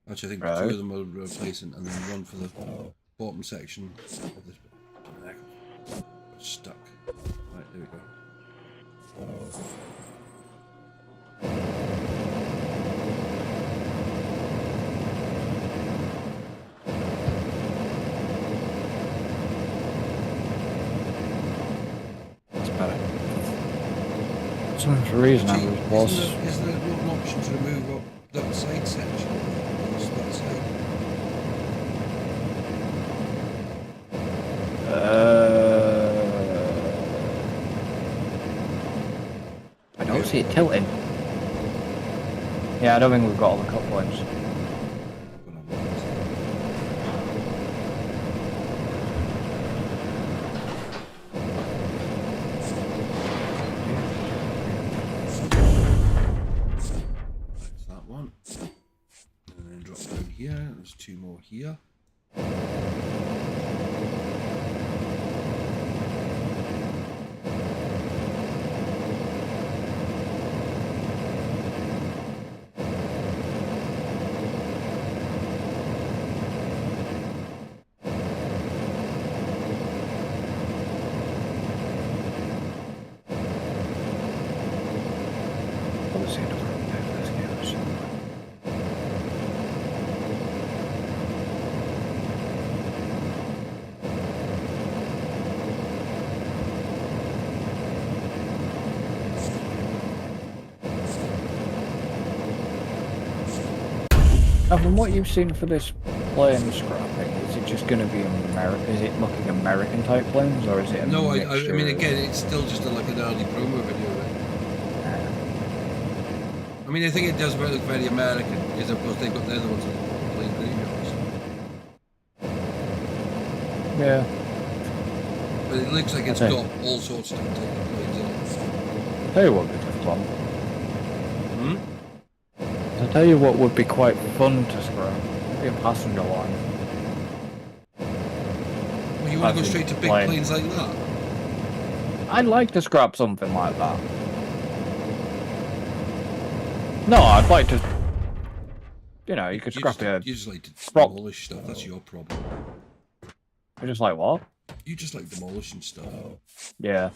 Actually, I think 2 of them are replacing, and then 1 for the bottom section of this. Stuck. Right, there we go. That's better. Some reason I was. Is there not an option to remove up that side section? That side? I don't see it tilting. Yeah, I don't think we've got all the cut points. That's that one. And then drop down here. There's 2 more here. Now, from what you've seen for this plane scrapping, is it just going to be Is it looking American type planes, or is it a No, I mixture mean, again, it's still just like an early promo video of it. I mean, I think it does look very American, because of course they've got the other ones with the plane graveyards. Yeah. But it looks like it's got all sorts of different types of planes in it. I'll tell you what would be fun. I'll tell you what would be quite fun to scrap. Maybe a passenger line. Well, you want to go straight to big planes like that? I'd like to scrap something like that. No, I'd like to... You know, you could scrap it. You just like to demolish stuff, that's your problem. You just like what? You just like demolishing stuff. Yeah.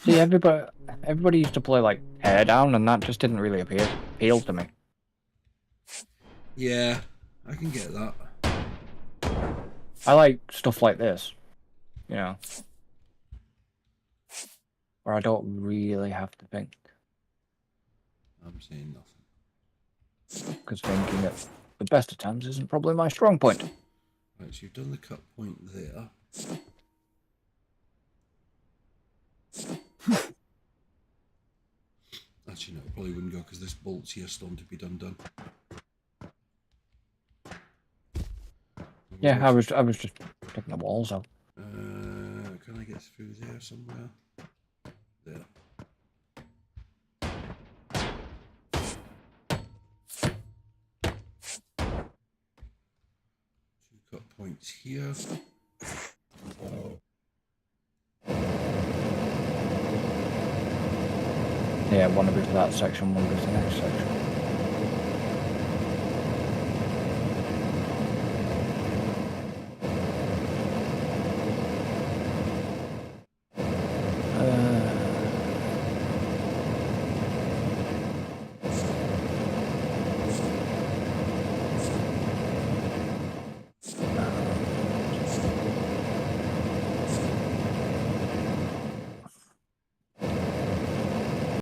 See, everybody used to play like Teardown, and that just didn't really appeal to me. Yeah, I can get that. I like stuff like this, you know, where I don't really have to think. I'm saying nothing. Because thinking at the best of times isn't probably my strong point. Right, so you've done the cut point there. Actually, no, it probably wouldn't go because this bolt's here still to be done. Yeah, I was just taking the walls out. Can I get through there somewhere? There. Two cut points here. Yeah, one of it for that section, one of it for the next section.